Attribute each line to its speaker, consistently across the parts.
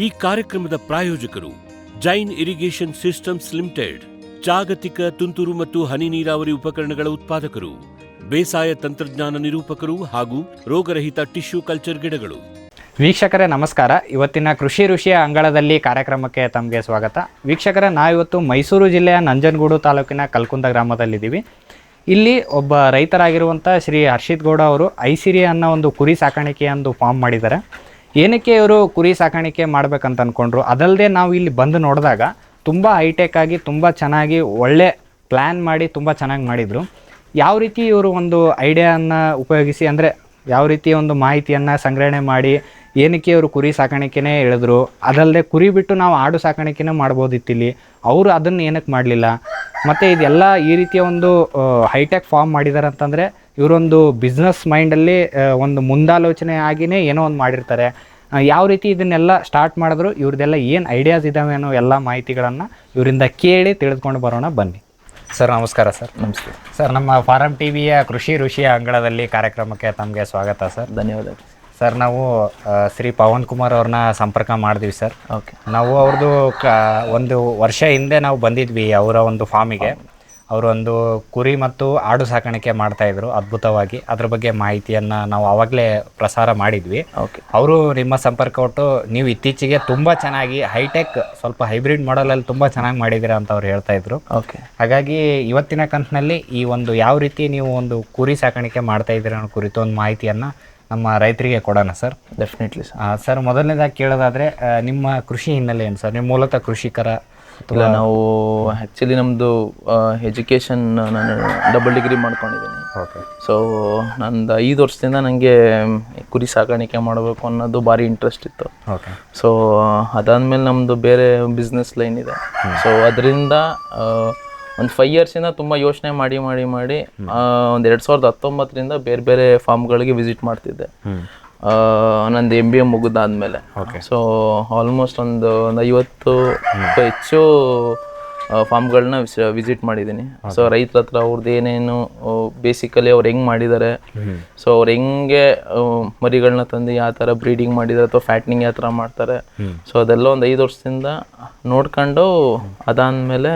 Speaker 1: ಈ ಕಾರ್ಯಕ್ರಮದ ಪ್ರಾಯೋಜಕರು ಜೈನ್ ಇರಿಗೇಷನ್ ಸಿಸ್ಟಮ್ಸ್ ಲಿಮಿಟೆಡ್, ಜಾಗತಿಕ ತುಂತುರು ಮತ್ತು ಹನಿ ನೀರಾವರಿ ಉಪಕರಣಗಳ ಉತ್ಪಾದಕರು, ಬೇಸಾಯ ತಂತ್ರಜ್ಞಾನ ನಿರೂಪಕರು ಹಾಗೂ ರೋಗರಹಿತ ಟಿಶ್ಯೂ ಕಲ್ಚರ್ ಗಿಡಗಳು.
Speaker 2: ವೀಕ್ಷಕರೇ ನಮಸ್ಕಾರ. ಇವತ್ತಿನ ಕೃಷಿ ಋಷಿಯ ಅಂಗಳದಲ್ಲಿ ಕಾರ್ಯಕ್ರಮಕ್ಕೆ ತಮಗೆ ಸ್ವಾಗತ. ವೀಕ್ಷಕರೇ, ನಾವಿವತ್ತು ಮೈಸೂರು ಜಿಲ್ಲೆಯ ನಂಜನಗೂಡು ತಾಲೂಕಿನ ಕಲ್ಕುಂದ ಗ್ರಾಮದಲ್ಲಿದ್ದೀವಿ. ಇಲ್ಲಿ ಒಬ್ಬ ರೈತರಾಗಿರುವಂಥ ಶ್ರೀ ಹರ್ಷಿತ್ ಗೌಡ ಅವರು ಐಸಿರಿ ಅನ್ನೋ ಒಂದು ಕುರಿ ಸಾಕಾಣಿಕೆಯ ಒಂದು ಫಾರ್ಮ್ ಮಾಡಿದ್ದಾರೆ. ಏನಕ್ಕೆ ಇವರು ಕುರಿ ಸಾಕಾಣಿಕೆ ಮಾಡ್ಬೇಕಂತ ಅಂದ್ಕೊಂಡ್ರು, ಅದಲ್ಲದೆ ನಾವು ಇಲ್ಲಿ ಬಂದು ನೋಡಿದಾಗ ತುಂಬ ಹೈಟೆಕ್ ಆಗಿ ತುಂಬ ಚೆನ್ನಾಗಿ ಒಳ್ಳೆ ಪ್ಲ್ಯಾನ್ ಮಾಡಿ ತುಂಬ ಚೆನ್ನಾಗಿ ಮಾಡಿದರು. ಯಾವ ರೀತಿ ಇವರು ಒಂದು ಐಡಿಯಾನ ಉಪಯೋಗಿಸಿ, ಅಂದರೆ ಯಾವ ರೀತಿ ಒಂದು ಮಾಹಿತಿಯನ್ನು ಸಂಗ್ರಹಣೆ ಮಾಡಿ ಏನಕ್ಕೆ ಇವರು ಕುರಿ ಸಾಕಾಣಿಕೆನೇ ಹೇಳಿದ್ರು, ಅದಲ್ಲದೆ ಕುರಿ ಬಿಟ್ಟು ನಾವು ಆಡು ಸಾಕಾಣಿಕೆನೇ ಮಾಡ್ಬೋದಿತ್ತಿಲ್ಲಿ, ಅವರು ಅದನ್ನು ಏನಕ್ಕೆ ಮಾಡಲಿಲ್ಲ, ಮತ್ತು ಇದೆಲ್ಲ ಈ ರೀತಿಯ ಒಂದು ಹೈಟೆಕ್ ಫಾರ್ಮ್ ಮಾಡಿದ್ದಾರೆ ಅಂತಂದರೆ ಇವರೊಂದು ಬಿಸ್ನೆಸ್ ಮೈಂಡಲ್ಲಿ ಒಂದು ಮುಂದಾಲೋಚನೆ ಆಗಿಯೇ ಏನೋ ಒಂದು ಮಾಡಿರ್ತಾರೆ. ಯಾವ ರೀತಿ ಇದನ್ನೆಲ್ಲ ಸ್ಟಾರ್ಟ್ ಮಾಡಿದ್ರು, ಇವ್ರದ್ದೆಲ್ಲ ಏನು ಐಡಿಯಾಸ್ ಇದ್ದಾವೆ ಅನ್ನೋ ಎಲ್ಲ ಮಾಹಿತಿಗಳನ್ನು ಇವರಿಂದ ಕೇಳಿ ತಿಳಿದುಕೊಂಡು ಬರೋಣ ಬನ್ನಿ. ಸರ್ ನಮಸ್ಕಾರ. ಸರ್
Speaker 3: ನಮಸ್ತೆ
Speaker 2: ಸರ್. ನಮ್ಮ ಫಾರಂ ಟಿವಿಯ ಕೃಷಿ ಋಷಿಯ ಅಂಗಳದಲ್ಲಿ ಕಾರ್ಯಕ್ರಮಕ್ಕೆ ತಮಗೆ ಸ್ವಾಗತ ಸರ್.
Speaker 3: ಧನ್ಯವಾದಗಳು
Speaker 2: ಸರ್. ನಾವು ಶ್ರೀ ಪವನ್ ಕುಮಾರ್ ಅವ್ರನ್ನ ಸಂಪರ್ಕ ಮಾಡಿದ್ವಿ ಸರ್.
Speaker 3: ಓಕೆ.
Speaker 2: ನಾವು ಅವ್ರದ್ದು ಒಂದು ವರ್ಷ ಹಿಂದೆ ನಾವು ಬಂದಿದ್ವಿ ಅವರ ಒಂದು ಫಾರ್ಮಿಗೆ. ಅವರು ಒಂದು ಕುರಿ ಮತ್ತು ಆಡು ಸಾಕಾಣಿಕೆ ಮಾಡ್ತಾಯಿದ್ರು ಅದ್ಭುತವಾಗಿ. ಅದ್ರ ಬಗ್ಗೆ ಮಾಹಿತಿಯನ್ನು ನಾವು ಆವಾಗಲೇ ಪ್ರಸಾರ ಮಾಡಿದ್ವಿ.
Speaker 3: ಓಕೆ.
Speaker 2: ಅವರು ನಿಮ್ಮ ಸಂಪರ್ಕ ಕೊಟ್ಟು ನೀವು ಇತ್ತೀಚೆಗೆ ತುಂಬ ಚೆನ್ನಾಗಿ ಹೈಟೆಕ್ ಸ್ವಲ್ಪ ಹೈಬ್ರಿಡ್ ಮಾಡಲಲ್ಲಿ ತುಂಬ ಚೆನ್ನಾಗಿ ಮಾಡಿದ್ದೀರಾ ಅಂತ ಅವ್ರು ಹೇಳ್ತಾಯಿದ್ರು.
Speaker 3: ಓಕೆ.
Speaker 2: ಹಾಗಾಗಿ ಇವತ್ತಿನ ಕಂತಿನಲ್ಲಿ ಈ ಒಂದು ಯಾವ ರೀತಿ ನೀವು ಒಂದು ಕುರಿ ಸಾಕಾಣಿಕೆ ಮಾಡ್ತಾಯಿದ್ದೀರಾ ಅನ್ನೋ ಕುರಿತು ಒಂದು ಮಾಹಿತಿಯನ್ನು ನಮ್ಮ ರೈತರಿಗೆ ಕೊಡೋಣ ಸರ್.
Speaker 3: Definitely sir.
Speaker 2: ಸರ್, ಮೊದಲನೇದಾಗಿ ಕೇಳೋದಾದರೆ ನಿಮ್ಮ ಕೃಷಿ ಹಿನ್ನೆಲೆ ಏನು ಸರ್? ನೀವು ಮೂಲತಃ ಕೃಷಿಕರ?
Speaker 3: ಇಲ್ಲ, ನಾವು ಆ್ಯಕ್ಚುಲಿ ನಮ್ಮದು ಎಜುಕೇಷನ್ ನಾನು ಡಬಲ್ ಡಿಗ್ರಿ ಮಾಡ್ಕೊಂಡಿದ್ದೀನಿ.
Speaker 2: ಓಕೆ.
Speaker 3: ಸೊ ನಂದು 5 ವರ್ಷದಿಂದ ನನಗೆ ಕುರಿ ಸಾಕಾಣಿಕೆ ಮಾಡಬೇಕು ಅನ್ನೋದು ಭಾರಿ ಇಂಟ್ರೆಸ್ಟ್ ಇತ್ತು.
Speaker 2: ಓಕೆ.
Speaker 3: ಸೊ ಅದಾದಮೇಲೆ ನಮ್ಮದು ಬೇರೆ ಬಿಸ್ನೆಸ್ ಲೈನ್ ಇದೆ. ಸೊ ಅದರಿಂದ ಒಂದು 5 ಇಯರ್ಸಿಂದ ತುಂಬ ಯೋಚನೆ ಮಾಡಿ ಒಂದು 2019ರಿಂದ ಬೇರೆ ಬೇರೆ ಫಾರ್ಮ್ಗಳಿಗೆ ವಿಸಿಟ್ ಮಾಡ್ತಿದ್ದೆ. ನಂದು MBA ಮುಗಿದಾದ್ಮೇಲೆ. ಸೊ ಆಲ್ಮೋಸ್ಟ್ ಒಂದು 50 ಹೆಚ್ಚು ಫಾರ್ಮ್ಗಳನ್ನ ವಿಸಿಟ್ ಮಾಡಿದ್ದೀನಿ. ಸೊ ರೈತರ ಹತ್ರ ಅವ್ರದ್ದು ಏನೇನು ಬೇಸಿಕಲಿ ಅವ್ರು ಹೆಂಗೆ ಮಾಡಿದ್ದಾರೆ, ಸೊ ಅವ್ರು ಹೆಂಗೆ ಮರಿಗಳನ್ನ ತಂದು ಯಾವ ಥರ ಬ್ರೀಡಿಂಗ್ ಮಾಡಿದ್ದಾರೆ ಅಥವಾ ಫ್ಯಾಟ್ನಿಂಗ್ ಯಾವ ಥರ ಮಾಡ್ತಾರೆ, ಸೊ ಅದೆಲ್ಲ ಒಂದು 5 ವರ್ಷದಿಂದ ನೋಡ್ಕೊಂಡು ಅದಾದಮೇಲೆ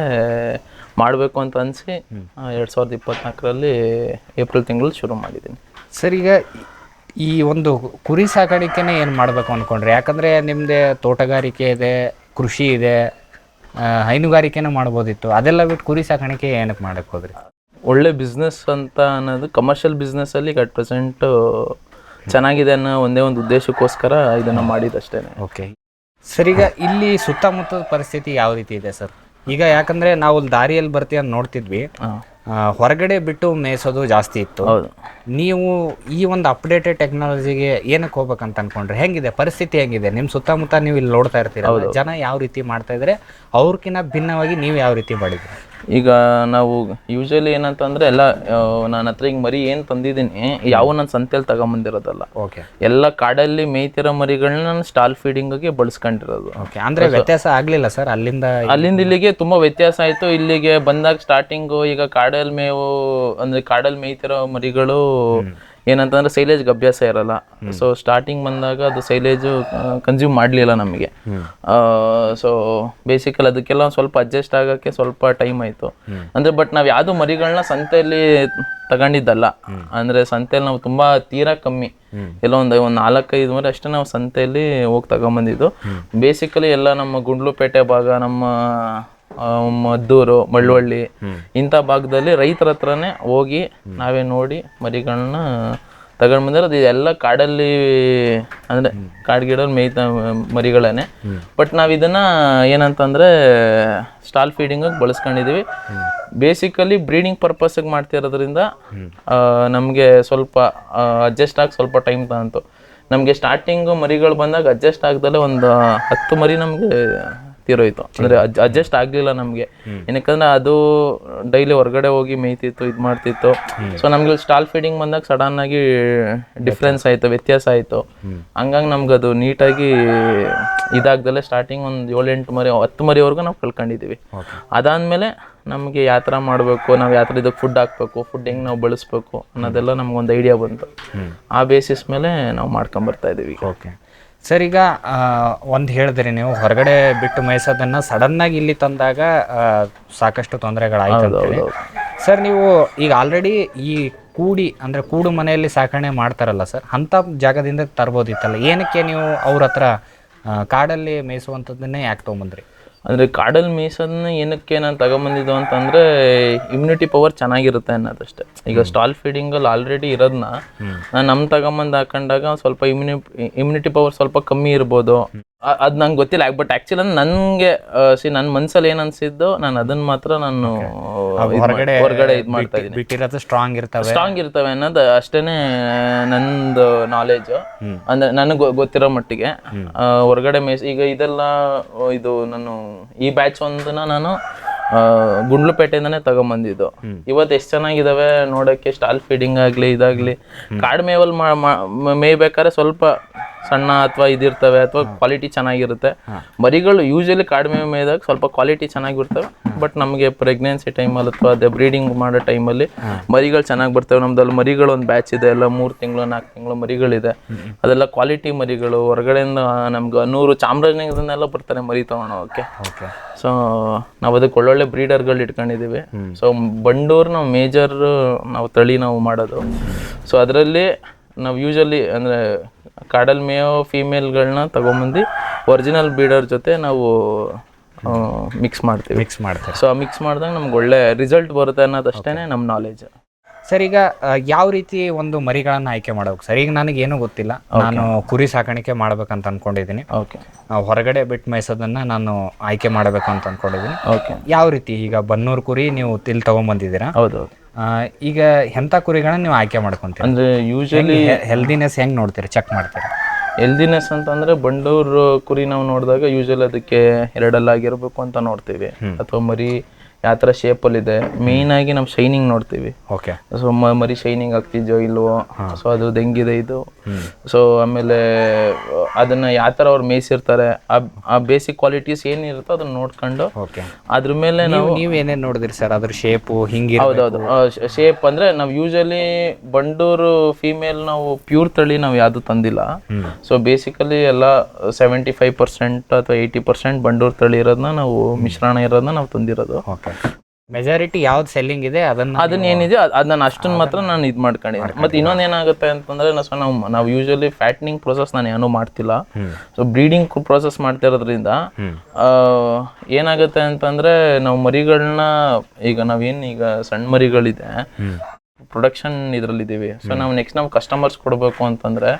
Speaker 3: ಮಾಡಬೇಕು ಅಂತ ಅನಿಸಿ 2024ರಲ್ಲಿ ಏಪ್ರಿಲ್ ತಿಂಗಳಲ್ಲಿ ಶುರು ಮಾಡಿದ್ದೀನಿ.
Speaker 2: ಸರ್, ಈಗ ಈ ಒಂದು ಕುರಿ ಸಾಕಾಣಿಕೆನೇ ಏನು ಮಾಡಬೇಕು ಅಂದ್ಕೊಂಡ್ರೆ, ಯಾಕಂದರೆ ನಿಮ್ಮದೇ ತೋಟಗಾರಿಕೆ ಇದೆ, ಕೃಷಿ ಇದೆ, ಹೈನುಗಾರಿಕೆನೂ ಮಾಡ್ಬೋದಿತ್ತು, ಅದೆಲ್ಲ ಬಿಟ್ಟು ಕುರಿ ಸಾಕಾಣಿಕೆ ಏನಕ್ಕೆ ಮಾಡಕ್ಕೆ ಹೋದ್ರಿ?
Speaker 3: ಒಳ್ಳೆ ಬಿಸ್ನೆಸ್ ಅಂತ ಅನ್ನೋದು ಕಮರ್ಷಿಯಲ್ ಬಿಸ್ನೆಸ್ಸಲ್ಲಿ ಅಟ್ ಪ್ರೆಸೆಂಟು ಚೆನ್ನಾಗಿದೆ ಅನ್ನೋ ಒಂದೇ ಒಂದು ಉದ್ದೇಶಕ್ಕೋಸ್ಕರ ಇದನ್ನು ಮಾಡಿದಷ್ಟೇ.
Speaker 2: ಓಕೆ. ಸರ್, ಈಗ ಇಲ್ಲಿ ಸುತ್ತಮುತ್ತದ ಪರಿಸ್ಥಿತಿ ಯಾವ ರೀತಿ ಇದೆ ಸರ್? ಈಗ ಯಾಕಂದರೆ ನಾವು ದಾರಿಯಲ್ಲಿ ಬರ್ತೀವಿ ಅಂತ ನೋಡ್ತಿದ್ವಿ, ಹೊರಗಡೆ ಬಿಟ್ಟು ಮೇಯಿಸೋದು ಜಾಸ್ತಿ ಇತ್ತು.
Speaker 3: ಹೌದು.
Speaker 2: ನೀವು ಈ ಒಂದು ಅಪ್ಡೇಟೆಡ್ ಟೆಕ್ನಾಲಜಿಗೆ ಏನಕ್ಕೆ ಹೋಗ್ಬೇಕಂತ ಅನ್ಕೊಂಡ್ರೆ ಹೆಂಗಿದೆ ಪರಿಸ್ಥಿತಿ? ಹೆಂಗಿದೆ ನಿಮ್ಮ ಸುತ್ತಮುತ್ತ? ನೀವು ಇಲ್ಲಿ ನೋಡ್ತಾ ಇರ್ತೀರ, ಜನ ಯಾವ ರೀತಿ ಮಾಡ್ತಾ ಇದ್ರೆ ಅವ್ರಕ್ಕಿಂತ ಭಿನ್ನವಾಗಿ ನೀವು ಯಾವ ರೀತಿ ಮಾಡಿದ್ರಿ?
Speaker 3: ಈಗ ನಾವು ಯೂಶಲಿ ಏನಂತಂದ್ರೆ ಎಲ್ಲ ನನ್ನ ಹತ್ರ ಈಗ ಮರಿ ಏನು ತಂದಿದ್ದೀನಿ ಯಾವ ನಾನು ಸಂತೆಯಲ್ಲಿ ತಗೊಂಬಂದಿರೋದಲ್ಲ.
Speaker 2: ಓಕೆ.
Speaker 3: ಎಲ್ಲ ಕಾಡಲ್ಲಿ ಮೇಯ್ತಿರೋ ಮರಿಗಳನ್ನ ನಾನು ಸ್ಟಾಲ್ ಫೀಡಿಂಗ್ಗೆ ಬಳಸ್ಕೊಂಡಿರೋದು.
Speaker 2: ಓಕೆ. ಅಂದರೆ ವ್ಯತ್ಯಾಸ ಆಗಲಿಲ್ಲ ಸರ್ ಅಲ್ಲಿಂದ
Speaker 3: ಇಲ್ಲಿಗೆ ತುಂಬ ವ್ಯತ್ಯಾಸ ಆಯಿತು. ಇಲ್ಲಿಗೆ ಬಂದಾಗ ಸ್ಟಾರ್ಟಿಂಗು ಈಗ ಕಾಡಲ್ಲಿ ಮೇವು ಅಂದರೆ ಕಾಡಲ್ಲಿ ಮೇಯ್ತಿರೋ ಮರಿಗಳು ಏನಂತಂದ್ರೆ ಸೈಲೇಜ್ಗೆ ಅಭ್ಯಾಸ ಇರಲ್ಲ. ಸೊ ಸ್ಟಾರ್ಟಿಂಗ್ ಬಂದಾಗ ಅದು ಸೈಲೇಜು ಕನ್ಸ್ಯೂಮ್ ಮಾಡಲಿಲ್ಲ ನಮಗೆ. ಸೊ ಬೇಸಿಕಲಿ ಅದಕ್ಕೆಲ್ಲ ಸ್ವಲ್ಪ ಅಡ್ಜಸ್ಟ್ ಆಗೋಕ್ಕೆ ಸ್ವಲ್ಪ ಟೈಮ್ ಆಯಿತು. ಅಂದರೆ ಬಟ್ ನಾವು ಯಾವುದು ಮರಿಗಳನ್ನ ಸಂತೆಯಲ್ಲಿ ತಗೊಂಡಿದ್ದಲ್ಲ. ಅಂದರೆ ಸಂತೆಯಲ್ಲಿ ನಾವು ತುಂಬ ತೀರಾ ಕಮ್ಮಿ, ಎಲ್ಲ ಒಂದು 4-5 ಮರಿ ಅಷ್ಟೇ ನಾವು ಸಂತೆಯಲ್ಲಿ ಹೋಗಿ ತಗೊಂಬಂದಿದ್ದು. ಬೇಸಿಕಲಿ ಎಲ್ಲ ನಮ್ಮ ಗುಂಡ್ಲುಪೇಟೆ ಭಾಗ, ನಮ್ಮ ಮದ್ದೂರು, ಮಳ್ಳವಳ್ಳಿ ಇಂಥ ಭಾಗದಲ್ಲಿ ರೈತರ ಹತ್ರನೇ ಹೋಗಿ ನಾವೇ ನೋಡಿ ಮರಿಗಳನ್ನ ತಗೊಂಡು ಬಂದಿರೋದು. ಇದೆಲ್ಲ ಕಾಡಲ್ಲಿ ಅಂದರೆ ಕಾಡ್ಗಿಡಲ್ಲಿ ಮೇಯ್ತ ಮರಿಗಳೇ. ಬಟ್ ನಾವು ಇದನ್ನು ಏನಂತಂದರೆ ಸ್ಟಾಲ್ ಫೀಡಿಂಗಿಗೆ ಬಳಸ್ಕೊಂಡಿದ್ದೀವಿ. ಬೇಸಿಕಲಿ ಬ್ರೀಡಿಂಗ್ ಪರ್ಪಸ್ಗೆ ಮಾಡ್ತಿರೋದ್ರಿಂದ ನಮಗೆ ಸ್ವಲ್ಪ ಅಡ್ಜಸ್ಟ್ ಆಗಿ ಸ್ವಲ್ಪ ಟೈಮ್ ತಗೊಂತು. ನಮಗೆ ಸ್ಟಾರ್ಟಿಂಗು ಮರಿಗಳು ಬಂದಾಗ ಅಡ್ಜಸ್ಟ್ ಆಗ್ದಲ್ಲೇ ಒಂದು 10 ಮರಿ ನಮಗೆ ತೀರೋಯ್ತು. ಅಂದರೆ ಅಡ್ಜಸ್ಟ್ ಆಗಲಿಲ್ಲ ನಮಗೆ. ಏನಕ್ಕಂದ್ರೆ ಅದು ಡೈಲಿ ಹೊರಗಡೆ ಹೋಗಿ ಮೇಯ್ತಿತ್ತು, ಇದು ಮಾಡ್ತಿತ್ತು. ಸೊ ನಮ್ಗೆ ಸ್ಟಾಲ್ ಫೀಡಿಂಗ್ ಬಂದಾಗ ಸಡನ್ ಆಗಿ ಡಿಫ್ರೆನ್ಸ್ ಆಯಿತು, ವ್ಯತ್ಯಾಸ ಆಯಿತು. ಹಂಗಾಗಿ ನಮ್ಗೆ ಅದು ನೀಟಾಗಿ ಇದಾಗ್ದಲ್ಲೇ ಸ್ಟಾರ್ಟಿಂಗ್ ಒಂದು 7-8 ಮರಿ 10 ಮರಿವರೆಗೂ ನಾವು ಕಳ್ಕೊಂಡಿದ್ದೀವಿ. ಅದಾದಮೇಲೆ ನಮಗೆ ಯಾವ ಥರ ಮಾಡಬೇಕು, ನಾವು ಯಾವ ಥರ ಇದಕ್ಕೆ ಫುಡ್ ಹಾಕಬೇಕು, ಫುಡ್ ಹೆಂಗೆ ನಾವು ಬಳಸಬೇಕು ಅನ್ನೋದೆಲ್ಲ ನಮ್ಗೊಂದು ಐಡಿಯಾ ಬಂತು. ಆ ಬೇಸಿಸ್ ಮೇಲೆ ನಾವು ಮಾಡ್ಕೊಂಬರ್ತಾ ಇದ್ದೀವಿ.
Speaker 2: ಓಕೆ ಸರ್ ಈಗ ಒಂದು ಹೇಳಿದ್ರಿ ನೀವು ಹೊರಗಡೆ ಬಿಟ್ಟು ಮೇಯಿಸೋದನ್ನು ಸಡನ್ನಾಗಿ ಇಲ್ಲಿ ತಂದಾಗ ಸಾಕಷ್ಟು ತೊಂದರೆಗಳಾಯ್ತು ಅಂತೇಳಿ. ಸರ್ ನೀವು ಈಗ ಆಲ್ರೆಡಿ ಈ ಕೂಡು ಮನೆಯಲ್ಲಿ ಸಾಕಣೆ ಮಾಡ್ತಾರಲ್ಲ ಸರ್, ಅಂಥ ಜಾಗದಿಂದ ತರ್ಬೋದಿತ್ತಲ್ಲ, ಏನಕ್ಕೆ ನೀವು ಅವ್ರ ಹತ್ರ ಕಾಡಲ್ಲಿ ಮೇಯಿಸುವಂಥದ್ದನ್ನೇ ಯಾಕೆ ತೊಗೊಂಬಂದ್ರಿ?
Speaker 3: ಅಂದರೆ ಕಾಡಲ್ಲಿ ಮೇಯ್ಸೋದನ್ನ ಏನಕ್ಕೆ ನಾನು ತಗೊಂಬಂದಿದ್ದು ಅಂತಂದರೆ ಇಮ್ಯುನಿಟಿ ಪವರ್ ಚೆನ್ನಾಗಿರುತ್ತೆ ಅನ್ನೋದಷ್ಟೇ. ಈಗ ಸ್ಟಾಲ್ ಫೀಡಿಂಗಲ್ಲಿ ಆಲ್ರೆಡಿ ಇರೋದನ್ನ ನಾನು ನಮ್ಮ ತಗೊಂಬಂದು ಹಾಕೊಂಡಾಗ ಸ್ವಲ್ಪ ಇಮ್ಯುನಿಟಿ ಪವರ್ ಸ್ವಲ್ಪ ಕಮ್ಮಿ ಇರ್ಬೋದು, ಅದು ನಂಗೆ ಗೊತ್ತಿಲ್ಲ. ಬಟ್ ಆ್ಯಕ್ಚುಲಿ ನನಗೆ ನನ್ನ ಮನಸ್ಸಲ್ಲಿ ಏನು ಅನಿಸಿದ್ದು ನಾನು ಅದನ್ನು ಮಾತ್ರ ನಾನು ಹೊರಗಡೆ ಇದು ಮಾಡ್ತಾ ಇದ್ದೀನಿ.
Speaker 2: ಬಿಟ್ಟಿರೋದು ಸ್ಟ್ರಾಂಗ್
Speaker 3: ಇರ್ತವೆ ಅನ್ನೋದು ಅಷ್ಟೇ ನಂದು ನಾಲೆಜು. ಅಂದರೆ ನನಗೆ ಗೊತ್ತಿರೋ ಮಟ್ಟಿಗೆ ಹೊರಗಡೆ ಈಗ ಇದೆಲ್ಲ ಇದು ನಾನು ಈ ಬ್ಯಾಚ್ ಒಂದನ್ನ ನಾನು ಗುಂಡ್ಲುಪೇಟೆಯಿಂದನೇ ತಗೊಂಬಂದಿದ್ದು. ಇವತ್ತು ಎಷ್ಟು ಚೆನ್ನಾಗಿದಾವೆ ನೋಡೋಕ್ಕೆ, ಸ್ಟಾಲ್ ಫೀಡಿಂಗ್ ಆಗಲಿ ಇದಾಗಲಿ. ಕಾಡು ಮೇವಲ್ಲಿ ಮೇಯ್ಬೇಕಾದ್ರೆ ಸ್ವಲ್ಪ ಸಣ್ಣ ಅಥವಾ ಇದಿರ್ತವೆ ಅಥವಾ ಕ್ವಾಲಿಟಿ ಚೆನ್ನಾಗಿರುತ್ತೆ. ಮರಿಗಳು ಯೂಶಲಿ ಕಾಡು ಮೇವು ಮೇಯ್ದಾಗ ಸ್ವಲ್ಪ ಕ್ವಾಲಿಟಿ ಚೆನ್ನಾಗಿರ್ತವೆ. ಬಟ್ ನಮಗೆ ಪ್ರೆಗ್ನೆನ್ಸಿ ಟೈಮಲ್ಲಿ ಅಥವಾ ಅದೇ ಬ್ರೀಡಿಂಗ್ ಮಾಡೋ ಟೈಮಲ್ಲಿ ಮರಿಗಳು ಚೆನ್ನಾಗಿ ಬರ್ತವೆ. ನಮ್ದಲ್ಲಿ ಮರಿಗಳು ಒಂದು ಬ್ಯಾಚ್ ಇದೆ, ಎಲ್ಲ 3 ತಿಂಗಳು 4 ತಿಂಗಳು ಮರಿಗಳಿದೆ. ಅದೆಲ್ಲ ಕ್ವಾಲಿಟಿ ಮರಿಗಳು. ಹೊರಗಡೆಯಿಂದ ನಮ್ಗೆ 100 ಚಾಮರಾಜನಗರದನ್ನೆಲ್ಲ ಬರ್ತಾರೆ ಮರಿ ತೊಗೊಳೋಕ್ಕೆ. ಸೊ ನಾವು ಅದಕ್ಕೆ ಒಳ್ಳೊಳ್ಳೆ ಬ್ರೀಡರ್ಗಳು ಇಟ್ಕೊಂಡಿದ್ದೀವಿ. ಸೊ ಬಂಡೂರು ನಾವು ಮೇಜರ್ ನಾವು ತಳಿ ನಾವು ಮಾಡೋದು. ಸೊ ಅದರಲ್ಲಿ ನಾವು ಯೂಶಲಿ ಅಂದರೆ ಕಾಡಲ್ ಮೇಯೋ ಫೀಮೇಲ್ಗಳನ್ನ ತಗೊಂಬಂದು ಒರಿಜಿನಲ್ ಬ್ರೀಡರ್ ಜೊತೆ ನಾವು ಮಿಕ್ಸ್ ಮಾಡ್ತೀವಿ. ಸೊ ಆ ಮಿಕ್ಸ್ ಮಾಡಿದಾಗ ನಮ್ಗೆ ಒಳ್ಳೆ ರಿಸಲ್ಟ್ ಬರುತ್ತೆ ಅನ್ನೋದಷ್ಟೇ ನಮ್ಮ ನಾಲೆಜ್.
Speaker 2: ಸರ್ ಈಗ ಯಾವ ರೀತಿ ಒಂದು ಮರಿಗಳನ್ನು ಆಯ್ಕೆ ಮಾಡಬೇಕು ಸರ್? ಈಗ ನನಗೇನು ಗೊತ್ತಿಲ್ಲ, ನಾನು ಕುರಿ ಸಾಕಾಣಿಕೆ ಮಾಡ್ಬೇಕಂತ ಅನ್ಕೊಂಡಿದ್ದೀನಿ. ಹೊರಗಡೆ ಬಿಟ್ಟು ಮೇಯಿಸೋದನ್ನ ನಾನು ಆಯ್ಕೆ ಮಾಡಬೇಕು ಅಂತ ಅನ್ಕೊಂಡಿದ್ದೀನಿ. ಯಾವ ರೀತಿ ಈಗ ಬನ್ನೂರು ಕುರಿ ನೀವು ಇಲ್ಲಿ ತಗೊಂಡ್ಬಂದಿದ್ದೀರಾ?
Speaker 3: ಹೌದೌದು.
Speaker 2: ಈಗ ಎಂಥ ಕುರಿಗಳನ್ನ ನೀವು ಆಯ್ಕೆ ಮಾಡ್ಕೊಂತೀರಿ?
Speaker 3: ಅಂದರೆ ಯೂಶಲಿ
Speaker 2: ಹೆಲ್ದಿನೆಸ್ ಹೆಂಗೆ ನೋಡ್ತೀರಿ, ಚೆಕ್ ಮಾಡ್ತೀರಿ?
Speaker 3: ಹೆಲ್ದಿನೆಸ್ ಅಂತಂದರೆ ಬಂಡೂರು ಕುರಿ ನಾವು ನೋಡಿದಾಗ ಯೂಶಲಿ ಅದಕ್ಕೆ 2 ಹಲ್ಲಾಗಿರ್ಬೇಕು ಅಂತ ನೋಡ್ತೀವಿ. ಅಥವಾ ಮರಿ ಯಾವ ಥರ ಶೇಪಲ್ಲಿದೆ. ಮೇಯ್ನಾಗಿ ನಾವು ಶೈನಿಂಗ್ ನೋಡ್ತೀವಿ. ಸೊ ಮರಿ ಶೈನಿಂಗ್ ಆಗ್ತಿದ್ಯೋ ಇಲ್ವೋ, ಸೊ ಅದು ಹೆಂಗಿದೆ ಇದು. ಸೊ ಆಮೇಲೆ ಅದನ್ನು ಯಾವ ಥರ ಅವ್ರು ಮೇಯಿಸಿರ್ತಾರೆ, ಆ ಬೇಸಿಕ್ ಕ್ವಾಲಿಟೀಸ್ ಏನಿರುತ್ತೋ ಅದನ್ನ ನೋಡ್ಕೊಂಡು ಅದ್ರ ಮೇಲೆ
Speaker 2: ನೀವೇನೇನು ನೋಡಿದ್ರಿ ಸರ್? ಅದ್ರ ಶೇಪು ಹಿಂಗೆ?
Speaker 3: ಹೌದೌದು. ಶೇಪ್ ಅಂದರೆ ನಾವು ಯೂಶಲಿ ಬಂಡೂರು ಫೀಮೇಲ್ ನಾವು ಪ್ಯೂರ್ ತಳಿ ನಾವು ಯಾವುದು ತಂದಿಲ್ಲ. ಸೊ ಬೇಸಿಕಲಿ ಎಲ್ಲ 75% ಅಥವಾ 80% ಬಂಡೂರು ತಳಿ ಇರೋದನ್ನ ನಾವು ಮಿಶ್ರಣ ಇರೋದನ್ನ ನಾವು ತಂದಿರೋದು.
Speaker 2: ಮೆಜಾರಿಟಿ ಯಾವ್ದು ಸೆಲ್ಲಿಂಗ್ ಇದೆ
Speaker 3: ಅದನ್ನ ಏನಿದೆ ಅದನ್ನ ಅಷ್ಟನ್ನು ಮಾತ್ರ ನಾನು ಇದು ಮಾಡ್ಕೊಂಡಿದ್ದೀನಿ. ಮತ್ತೆ ಇನ್ನೊಂದು ಏನಾಗುತ್ತೆ ಅಂತಂದ್ರೆ ನಾವು ಯೂಶಲಿ ಫ್ಯಾಟ್ನಿಂಗ್ ಪ್ರೊಸೆಸ್ ನಾನು ಏನೂ ಮಾಡ್ತಿಲ್ಲ. ಸೊ ಬ್ರೀಡಿಂಗ್ ಪ್ರೊಸೆಸ್ ಮಾಡ್ತಿರೋದ್ರಿಂದ ಏನಾಗುತ್ತೆ ಅಂತಂದ್ರೆ ನಾವು ಮರಿಗಳನ್ನ ಈಗ ನಾವೇನು ಈಗ ಸಣ್ಣ ಮರಿಗಳಿದೆ ಪ್ರೊಡಕ್ಷನ್ ಇದರಲ್ಲಿದ್ದೀವಿ. ಸೊ ನಾವು ನೆಕ್ಸ್ಟ್ ನಾವು ಕಸ್ಟಮರ್ಸ್ ಕೊಡಬೇಕು ಅಂತಂದ್ರೆ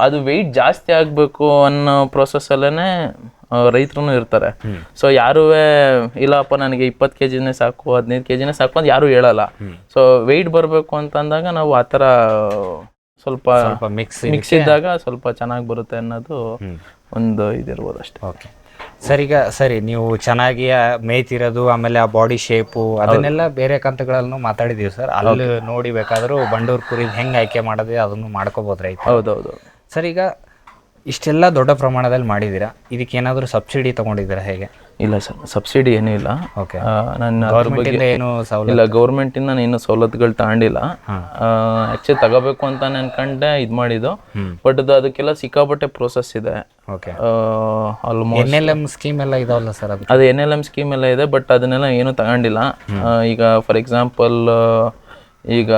Speaker 3: ಅದು ವೆಯ್ಟ್ ಜಾಸ್ತಿ ಆಗಬೇಕು ಅನ್ನೋ ಪ್ರೊಸೆಸ್ಸಲ್ಲೇ ರೈತರು ಇರ್ತಾರೆ. ಸೊ ಯಾರೂ ಇಲ್ಲಪ್ಪ ನನಗೆ 20 kgನೇ ಸಾಕು 15 kgನೇ ಸಾಕು ಅಂತ ಯಾರೂ ಹೇಳಲ್ಲ. ಸೊ ವೆಯ್ಟ್ ಬರಬೇಕು ಅಂತಂದಾಗ ನಾವು ಆ ಥರ ಸ್ವಲ್ಪ ಮಿಕ್ಸ್ ಇದ್ದಾಗ ಸ್ವಲ್ಪ ಚೆನ್ನಾಗಿ ಬರುತ್ತೆ ಅನ್ನೋದು ಒಂದು ಇದಿರ್ಬೋದು ಅಷ್ಟೇ.
Speaker 2: ಓಕೆ ಸರ್, ಈಗ ಸರಿ ನೀವು ಚೆನ್ನಾಗಿ ಮೇಯ್ತಿರೋದು ಆಮೇಲೆ ಆ ಬಾಡಿ ಶೇಪು ಅದನ್ನೆಲ್ಲ ಬೇರೆ ಕಂತುಗಳನ್ನು ಮಾತಾಡಿದೀವಿ ಸರ್. ಅಲ್ಲಿ ನೋಡಿ ಬೇಕಾದರೂ ಬಂಡೂರು ಕುರಿ ಹೆಂಗೆ ಆಯ್ಕೆ ಮಾಡೋದು ಅದನ್ನು ಮಾಡ್ಕೋಬೋದು ರೈತ.
Speaker 3: ಹೌದೌದು
Speaker 2: ಸರ್, ಈಗ ಇಷ್ಟೆಲ್ಲ ದೊಡ್ಡ ಪ್ರಮಾಣದಲ್ಲಿ ಮಾಡಿದ್ದೀರಾ, ಇದಕ್ಕೆ ಏನಾದರೂ ಸಬ್ಸಿಡಿ ತೊಗೊಂಡಿದ್ದೀರಾ ಹೇಗೆ?
Speaker 3: ಇಲ್ಲ ಸರ್, ಸಬ್ಸಿಡಿ ಏನೂ ಇಲ್ಲ.
Speaker 2: ಓಕೆ,
Speaker 3: ನನ್ನ
Speaker 2: ಏನು
Speaker 3: ಇಲ್ಲ ಗೌರ್ಮೆಂಟಿಂದ ನಾನು ಇನ್ನೂ ಸವಲತ್ತುಗಳು ತಗೊಂಡಿಲ್ಲ. ಆ್ಯಕ್ಚುಲಿ ತಗೋಬೇಕು ಅಂತ ಅನ್ಕೊಂಡೆ ಇದು ಮಾಡಿದ್ದು. ಬಟ್ ಅದಕ್ಕೆಲ್ಲ ಸಿಕ್ಕಾಪಟ್ಟೆ ಪ್ರೋಸೆಸ್ ಇದೆ.
Speaker 2: ಓಕೆ,
Speaker 3: ಆಲ್ಮೋಸ್ಟ್
Speaker 2: NLM ಸ್ಕೀಮ್ ಎಲ್ಲ ಇದಾವಲ್ಲ ಸರ್?
Speaker 3: ಅದು NLM ಸ್ಕೀಮ್ ಎಲ್ಲ ಇದೆ, ಬಟ್ ಅದನ್ನೆಲ್ಲ ಏನೂ ತಗೊಂಡಿಲ್ಲ. ಈಗ ಫಾರ್ ಎಕ್ಸಾಂಪಲ್ ಈಗ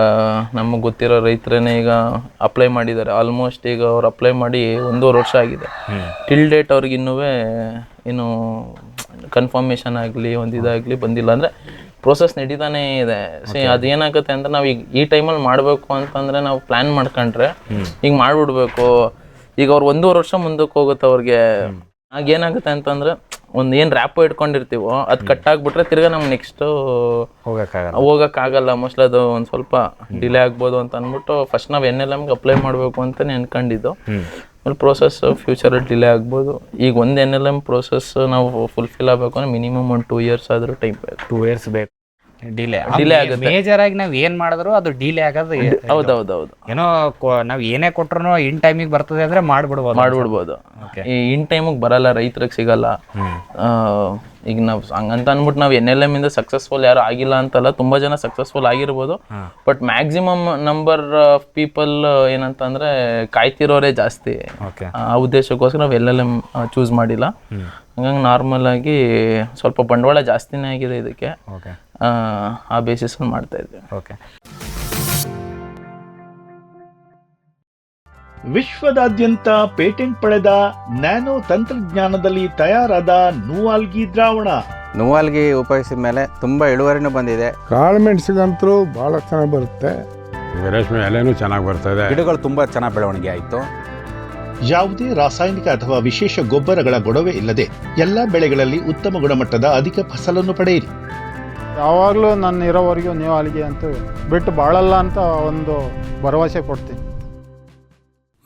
Speaker 3: ನಮಗೆ ಗೊತ್ತಿರೋ ರೈತರೇನೆ ಈಗ ಅಪ್ಲೈ ಮಾಡಿದ್ದಾರೆ. ಆಲ್ಮೋಸ್ಟ್ ಈಗ ಅವ್ರು ಅಪ್ಲೈ ಮಾಡಿ 1.5 ವರ್ಷ ಆಗಿದೆ. ಟಿಲ್ ಡೇಟ್ ಅವ್ರಿಗೆ ಇನ್ನೂ ಕನ್ಫರ್ಮೇಷನ್ ಆಗಲಿ ಒಂದು ಇದಾಗಲಿ ಬಂದಿಲ್ಲ. ಅಂದರೆ ಪ್ರೋಸೆಸ್ ನಡೀತಾನೇ ಇದೆ. ಅದೇನಾಗುತ್ತೆ ಅಂತ ನಾವು ಈಗ ಈ ಟೈಮಲ್ಲಿ ಮಾಡಬೇಕು ಅಂತಂದರೆ ನಾವು ಪ್ಲ್ಯಾನ್ ಮಾಡ್ಕೊಂಡ್ರೆ ಈಗ ಮಾಡಿಬಿಡ್ಬೇಕು. ಈಗ ಅವ್ರು 1.5 ವರ್ಷ ಮುಂದಕ್ಕೆ ಹೋಗುತ್ತೆ ಅವ್ರಿಗೆ. ಆಗ ಏನಾಗುತ್ತೆ ಅಂತಂದರೆ ಒಂದು ಏನು ರ್ಯಾಪೋ ಇಟ್ಕೊಂಡಿರ್ತೀವೋ ಅದು ಕಟ್ ಆಗಿಬಿಟ್ರೆ ತಿರ್ಗಾ ನಮ್ಗೆ ನೆಕ್ಸ್ಟು ಹೋಗೋಕ್ಕಾಗಲ್ಲ. ಮೋಸ್ಟ್ಲಿ ಅದು ಒಂದು ಸ್ವಲ್ಪ ಡಿಲೇ ಆಗ್ಬೋದು ಅಂತ ಅಂದ್ಬಿಟ್ಟು ಫಸ್ಟ್ ನಾವು NLMಗೆ ಅಪ್ಲೈ ಮಾಡಬೇಕು ಅಂತಲೇ ಅನ್ಕೊಂಡಿದ್ದು. ಆಮೇಲೆ ಪ್ರೋಸೆಸ್ ಫ್ಯೂಚರಲ್ಲಿ ಡಿಲೇ ಆಗ್ಬೋದು. ಈಗ ಒಂದು NLM ಪ್ರೋಸೆಸ್ ನಾವು ಫುಲ್ಫಿಲ್ ಆಗಬೇಕು ಅಂದರೆ ಮಿನಿಮಮ್ ಒಂದು 2 years ಆದರೂ ಟೈಮ್ ಬೇಕು.
Speaker 2: 2 years ಬೇಕು. ಡಿಲೇ ಆಗುತ್ತೆ. ಮೇಜರ್ ಆಗಿ ನಾವ್ ಏನ್ ಮಾಡಿದ್ರು ಅದು ಡಿಲೇ ಆಗೋದು.
Speaker 3: ಹೌದೌದೌದು.
Speaker 2: ಏನೋ ನಾವ್ ಏನೇ ಕೊಟ್ರು ಇನ್ ಟೈಮಿಗೆ ಬರ್ತದೆ ಅಂದ್ರೆ ಮಾಡ್ಬಿಡ್ಬೋದು.
Speaker 3: ಈ ಇನ್ ಟೈಮಿಗೆ ಬರಲ್ಲ, ರೈತರಿಗೆ ಸಿಗಲ್ಲ. ಈಗ ನಾವು ಹಂಗಂತ ಅಂದ್ಬಿಟ್ಟು ನಾವು NLM ಇಂದ ಸಕ್ಸಸ್ಫುಲ್ ಯಾರು ಆಗಿಲ್ಲ ಅಂತಲ್ಲ, ತುಂಬಾ ಜನ ಸಕ್ಸಸ್ಫುಲ್ ಆಗಿರ್ಬೋದು. But maximum number of people ಏನಂತಂದ್ರೆ ಕಾಯ್ತಿರೋರೇ ಜಾಸ್ತಿ. ಆ ಉದ್ದೇಶಕ್ಕೋಸ್ಕರ ನಾವು LLM ಚೂಸ್ ಮಾಡಿಲ್ಲ. ಹಂಗಾಗಿ ನಾರ್ಮಲ್ ಆಗಿ ಸ್ವಲ್ಪ ಬಂಡವಾಳ ಜಾಸ್ತಿನೇ ಆಗಿದೆ ಇದಕ್ಕೆ. ಆ ಬೇಸಿಸ್ ಮಾಡ್ತಾ ಇದ್ವಿ.
Speaker 4: ವಿಶ್ವದಾದ್ಯಂತ ಪೇಟೆಂಟ್ ಪಡೆದ ನ್ಯಾನೋ ತಂತ್ರಜ್ಞಾನದಲ್ಲಿ ತಯಾರಾದ ನೂವಾಲ್ಗಿ ದ್ರಾವಣ.
Speaker 5: ನೂವಾಲ್ಗಿ ಉಪಯೋಗಿಸಿದ ಮೇಲೆ ತುಂಬಾ ಇಳುವರಿನೂ ಬಂದಿದೆ.
Speaker 6: ಕಾಳು ಮೆಣಸಿಗಂತೂ ಬಹಳ ಚೆನ್ನಾಗಿ ಬರುತ್ತೆ.
Speaker 7: ರೇಷ್ಮೆ ಎಲೆನೂ ಚೆನ್ನಾಗಿ ಬರ್ತದೆ.
Speaker 5: ಗಿಡಗಳು ತುಂಬಾ ಚೆನ್ನಾಗಿ ಬೆಳವಣಿಗೆ ಆಯಿತು.
Speaker 4: ಯಾವುದೇ ರಾಸಾಯನಿಕ ಅಥವಾ ವಿಶೇಷ ಗೊಬ್ಬರಗಳ ಗೊಡವೆ ಇಲ್ಲದೆ ಎಲ್ಲ ಬೆಳೆಗಳಲ್ಲಿ ಉತ್ತಮ ಗುಣಮಟ್ಟದ ಅಧಿಕ ಫಸಲನ್ನು ಪಡೆಯಿರಿ.
Speaker 6: ಯಾವಾಗಲೂ ನನ್ನ ಇರೋವರೆಗೂ ನೀವು ಅಲ್ಲಿಗೆ ಅಂತೂ ಬಿಟ್ಟು ಬಾಳಲ್ಲ ಅಂತ ಒಂದು ಭರವಸೆ ಕೊಡ್ತೀನಿ.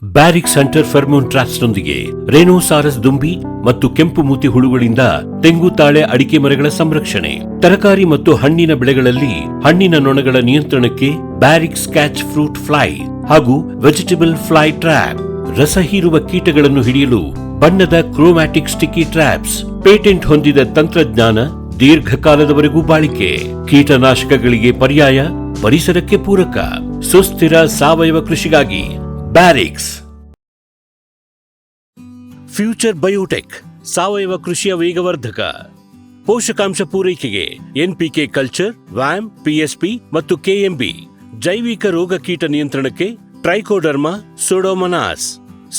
Speaker 1: ಬ್ಯಾರಿಕ್ಸ್ ಹಂಟರ್ ಫೆರ್ಮೋನ್ ಟ್ರಾಪ್ಸ್ನೊಂದಿಗೆ ರೇನೋಸಾರಸ್ ದುಂಬಿ ಮತ್ತು ಕೆಂಪು ಮೂತಿ ಹುಳುಗಳಿಂದ ತೆಂಗು, ತಾಳೆ, ಅಡಿಕೆ ಮರಗಳ ಸಂರಕ್ಷಣೆ. ತರಕಾರಿ ಮತ್ತು ಹಣ್ಣಿನ ಬೆಳೆಗಳಲ್ಲಿ ಹಣ್ಣಿನ ನೊಣಗಳ ನಿಯಂತ್ರಣಕ್ಕೆ ಬ್ಯಾರಿಕ್ಸ್ ಕ್ಯಾಚ್ ಫ್ರೂಟ್ ಫ್ಲೈ ಹಾಗೂ ವೆಜಿಟೇಬಲ್ ಫ್ಲೈ ಟ್ರ್ಯಾಪ್. ರಸ ಹೀರುವ ಕೀಟಗಳನ್ನು ಹಿಡಿಯಲು ಬಣ್ಣದ ಕ್ರೋಮ್ಯಾಟಿಕ್ ಸ್ಟಿಕ್ಕಿ ಟ್ರ್ಯಾಪ್ಸ್. ಪೇಟೆಂಟ್ ಹೊಂದಿದ ತಂತ್ರಜ್ಞಾನ, ದೀರ್ಘಕಾಲದವರೆಗೂ ಬಾಳಿಕೆ. ಕೀಟನಾಶಕಗಳಿಗೆ ಪರ್ಯಾಯ, ಪರಿಸರಕ್ಕೆ ಪೂರಕ, ಸುಸ್ಥಿರ ಸಾವಯವ ಕೃಷಿಗಾಗಿ ಬ್ಯಾರಿಕ್ಸ್. ಫ್ಯೂಚರ್ ಬಯೋಟೆಕ್ ಸಾವಯವ ಕೃಷಿಯ ವೇಗವರ್ಧಕ. ಪೋಷಕಾಂಶ ಪೂರೈಕೆಗೆ NPK ಕಲ್ಚರ್, ವ್ಯಾಮ್, PSP ಮತ್ತು KMB. ಜೈವಿಕ ರೋಗ ಕೀಟ ನಿಯಂತ್ರಣಕ್ಕೆ ಟ್ರೈಕೋಡರ್ಮಾ, ಸೂಡೋಮೊನಾಸ್.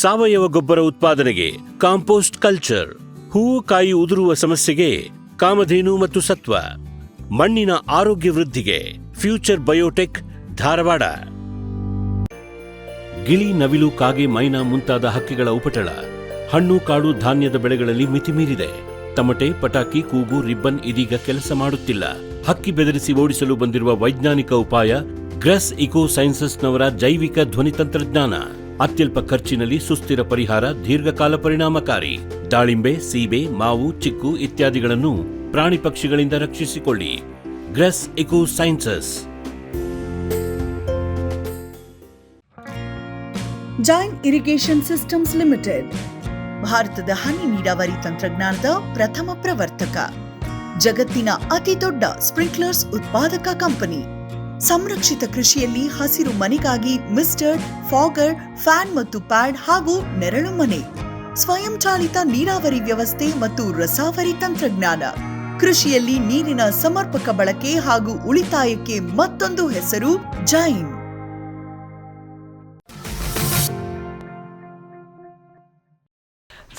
Speaker 1: ಸಾವಯವ ಗೊಬ್ಬರ ಉತ್ಪಾದನೆಗೆ ಕಾಂಪೋಸ್ಟ್ ಕಲ್ಚರ್. ಹೂವು ಕಾಯಿ ಉದುರುವ ಸಮಸ್ಯೆಗೆ ಕಾಮಧೇನು ಮತ್ತು ಸತ್ವ. ಮಣ್ಣಿನ ಆರೋಗ್ಯ ವೃದ್ಧಿಗೆ ಫ್ಯೂಚರ್ ಬಯೋಟೆಕ್, ಧಾರವಾಡ. ಗಿಳಿ, ನವಿಲು, ಕಾಗೆ, ಮೈನಾ ಮುಂತಾದ ಹಕ್ಕಿಗಳ ಉಪಟಳ. ಹಣ್ಣು, ಕಾಳು, ಧಾನ್ಯದ ಬೆಳೆಗಳಲ್ಲಿ ಮಿತಿ ಮೀರಿದೆ. ತಮಟೆ, ಪಟಾಕಿ, ಕೂಗು, ರಿಬ್ಬನ್ ಇದೀಗ ಕೆಲಸ ಮಾಡುತ್ತಿಲ್ಲ. ಹಕ್ಕಿ ಬೆದರಿಸಿ ಓಡಿಸಲು ಬಂದಿರುವ ವೈಜ್ಞಾನಿಕ ಉಪಾಯ ಗ್ರಸ್ ಇಕೋ ಸೈನ್ಸಸ್ನವರ ಜೈವಿಕ ಧ್ವನಿ ತಂತ್ರಜ್ಞಾನ. ಅತ್ಯಲ್ಪ ಖರ್ಚಿನಲ್ಲಿ ಸುಸ್ಥಿರ ಪರಿಹಾರ, ದೀರ್ಘಕಾಲ ಪರಿಣಾಮಕಾರಿ. ದಾಳಿಂಬೆ, ಸೀಬೆ, ಮಾವು, ಚಿಕ್ಕು ಇತ್ಯಾದಿಗಳನ್ನು ಪ್ರಾಣಿ ಪಕ್ಷಿಗಳಿಂದ ರಕ್ಷಿಸಿಕೊಳ್ಳಿ. Grass eco sciences.
Speaker 8: Jain irrigation systems limited ಭಾರತದ ಹನಿ ನೀರಾವರಿ ತಂತ್ರಜ್ಞಾನದ ಪ್ರಥಮ ಪ್ರವರ್ತಕ. ಜಗತ್ತಿನ ಅತಿ ದೊಡ್ಡ ಸ್ಪ್ರಿಂಕ್ಲರ್ಸ್ ಉತ್ಪಾದಕ ಕಂಪನಿ. ಸಂರಕ್ಷಿತ ಕೃಷಿಯಲ್ಲಿ ಹಸಿರು ಮನೆಗಾಗಿ ಮಿಸ್ಟರ್, ಫಾಗರ್, ಫ್ಯಾನ್ ಮತ್ತು ಪ್ಯಾಡ್ ಹಾಗೂ ನೆರಳು ಮನೆ. ಸ್ವಯಂಚಾಲಿತ ನೀರಾವರಿ ವ್ಯವಸ್ಥೆ ಮತ್ತು ರಸಾವರಿ ತಂತ್ರಜ್ಞಾನ. ಕೃಷಿಯಲ್ಲಿ ನೀರಿನ ಸಮರ್ಪಕ ಬಳಕೆ ಹಾಗೂ ಉಳಿತಾಯಕ್ಕೆ ಮತ್ತೊಂದು ಹೆಸರು ಜೈನ್.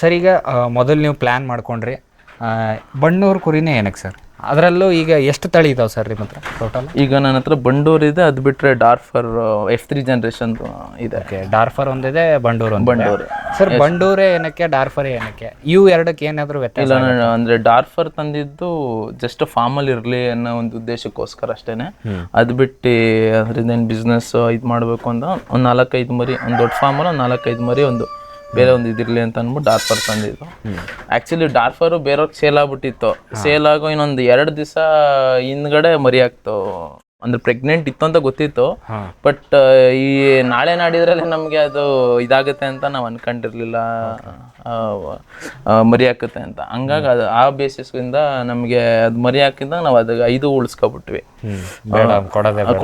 Speaker 2: ಸರ್, ಈಗ ಮೊದಲು ನೀವು ಪ್ಲ್ಯಾನ್ ಮಾಡ್ಕೊಂಡ್ರಿ ಬಣ್ಣೂರು ಕುರಿನೇ ಏನಕ್ಕೆ ಸರ್? ಅದರಲ್ಲೂ ಈಗ ಎಷ್ಟು ತಳಿ ಇದಾವೆ ಸರ್ ನಿಮ್ಮ ಹತ್ರ ಟೋಟಲ್?
Speaker 3: ಈಗ ನನ್ನ ಹತ್ರ ಬಂಡೂರ್ ಇದೆ, ಅದು ಬಿಟ್ಟರೆ ಡಾರ್ಫರ್ F3 ಜನರೇಷನ್ ಇದೆ.
Speaker 2: ಡಾರ್ಫರ್ ಒಂದಿದೆ, ಬಂಡೂರು. ಸರ್, ಬಂಡೂರೇ ಏನಕ್ಕೆ, ಡಾರ್ಫರೇ ಏನಕ್ಕೆ? ಇವು ಎರಡಕ್ಕೆ ಏನಾದರೂ ವ್ಯತ್ಯಾಸ?
Speaker 3: ಇಲ್ಲ, ನಾನು ಅಂದರೆ ಡಾರ್ಫರ್ ತಂದಿದ್ದು ಜಸ್ಟ್ ಫಾರ್ಮಲ್ಲಿ ಇರಲಿ ಅನ್ನೋ ಒಂದು ಉದ್ದೇಶಕ್ಕೋಸ್ಕರ ಅಷ್ಟೇ. ಅದು ಬಿಟ್ಟು ಅದರಿಂದ ಏನು ಬಿಸ್ನೆಸ್ ಇದು ಮಾಡಬೇಕು ಅಂತ ಒಂದು 4-5 ಮರಿ, ಒಂದು ದೊಡ್ಡ ಫಾರ್ಮಲ್ಲಿ ಒಂದು 4-5 ಮರಿ ಒಂದು ಬೇರೆ ಒಂದು ಇದಿರಲಿ ಅಂತ ಅಂದ್ಬಿಟ್ಟು ಡಾರ್ಫರ್ ತಂದಿದ್ದು. ಆ್ಯಕ್ಚುಲಿ ಡಾರ್ಫರು ಬೇರೆಯವ್ರಿಗೆ ಸೇಲ್ ಆಗ್ಬಿಟ್ಟಿತ್ತು. ಸೇಲ್ ಆಗೋ ಇನ್ನೊಂದು 2 ದಿವಸ ಹಿಂದ್ಗಡೆ ಮರಿ ಆಗ್ತು. ಅಂದ್ರೆ ಪ್ರೆಗ್ನೆಂಟ್ ಇತ್ತು ಅಂತ ಗೊತ್ತಿತ್ತು, ಬಟ್ ಈ ನಾಳೆ ನಾಡಿದ್ರಲ್ಲೇ ನಮಗೆ ಅದು ಇದಾಗುತ್ತೆ ಅಂತ ನಾವು ಅನ್ಕೊಂಡಿರ್ಲಿಲ್ಲ, ಮರಿ ಹಾಕುತ್ತೆ ಅಂತ. ಹಂಗಾಗಿ ಅದು ಆ ಬೇಸಿಸ್ಗಿಂದ ನಮಗೆ ಅದು ಮರಿ ಹಾಕಿದಾಗ ನಾವು ಅದು 5 ಉಳಿಸ್ಕೊಬಿಟ್ವಿ.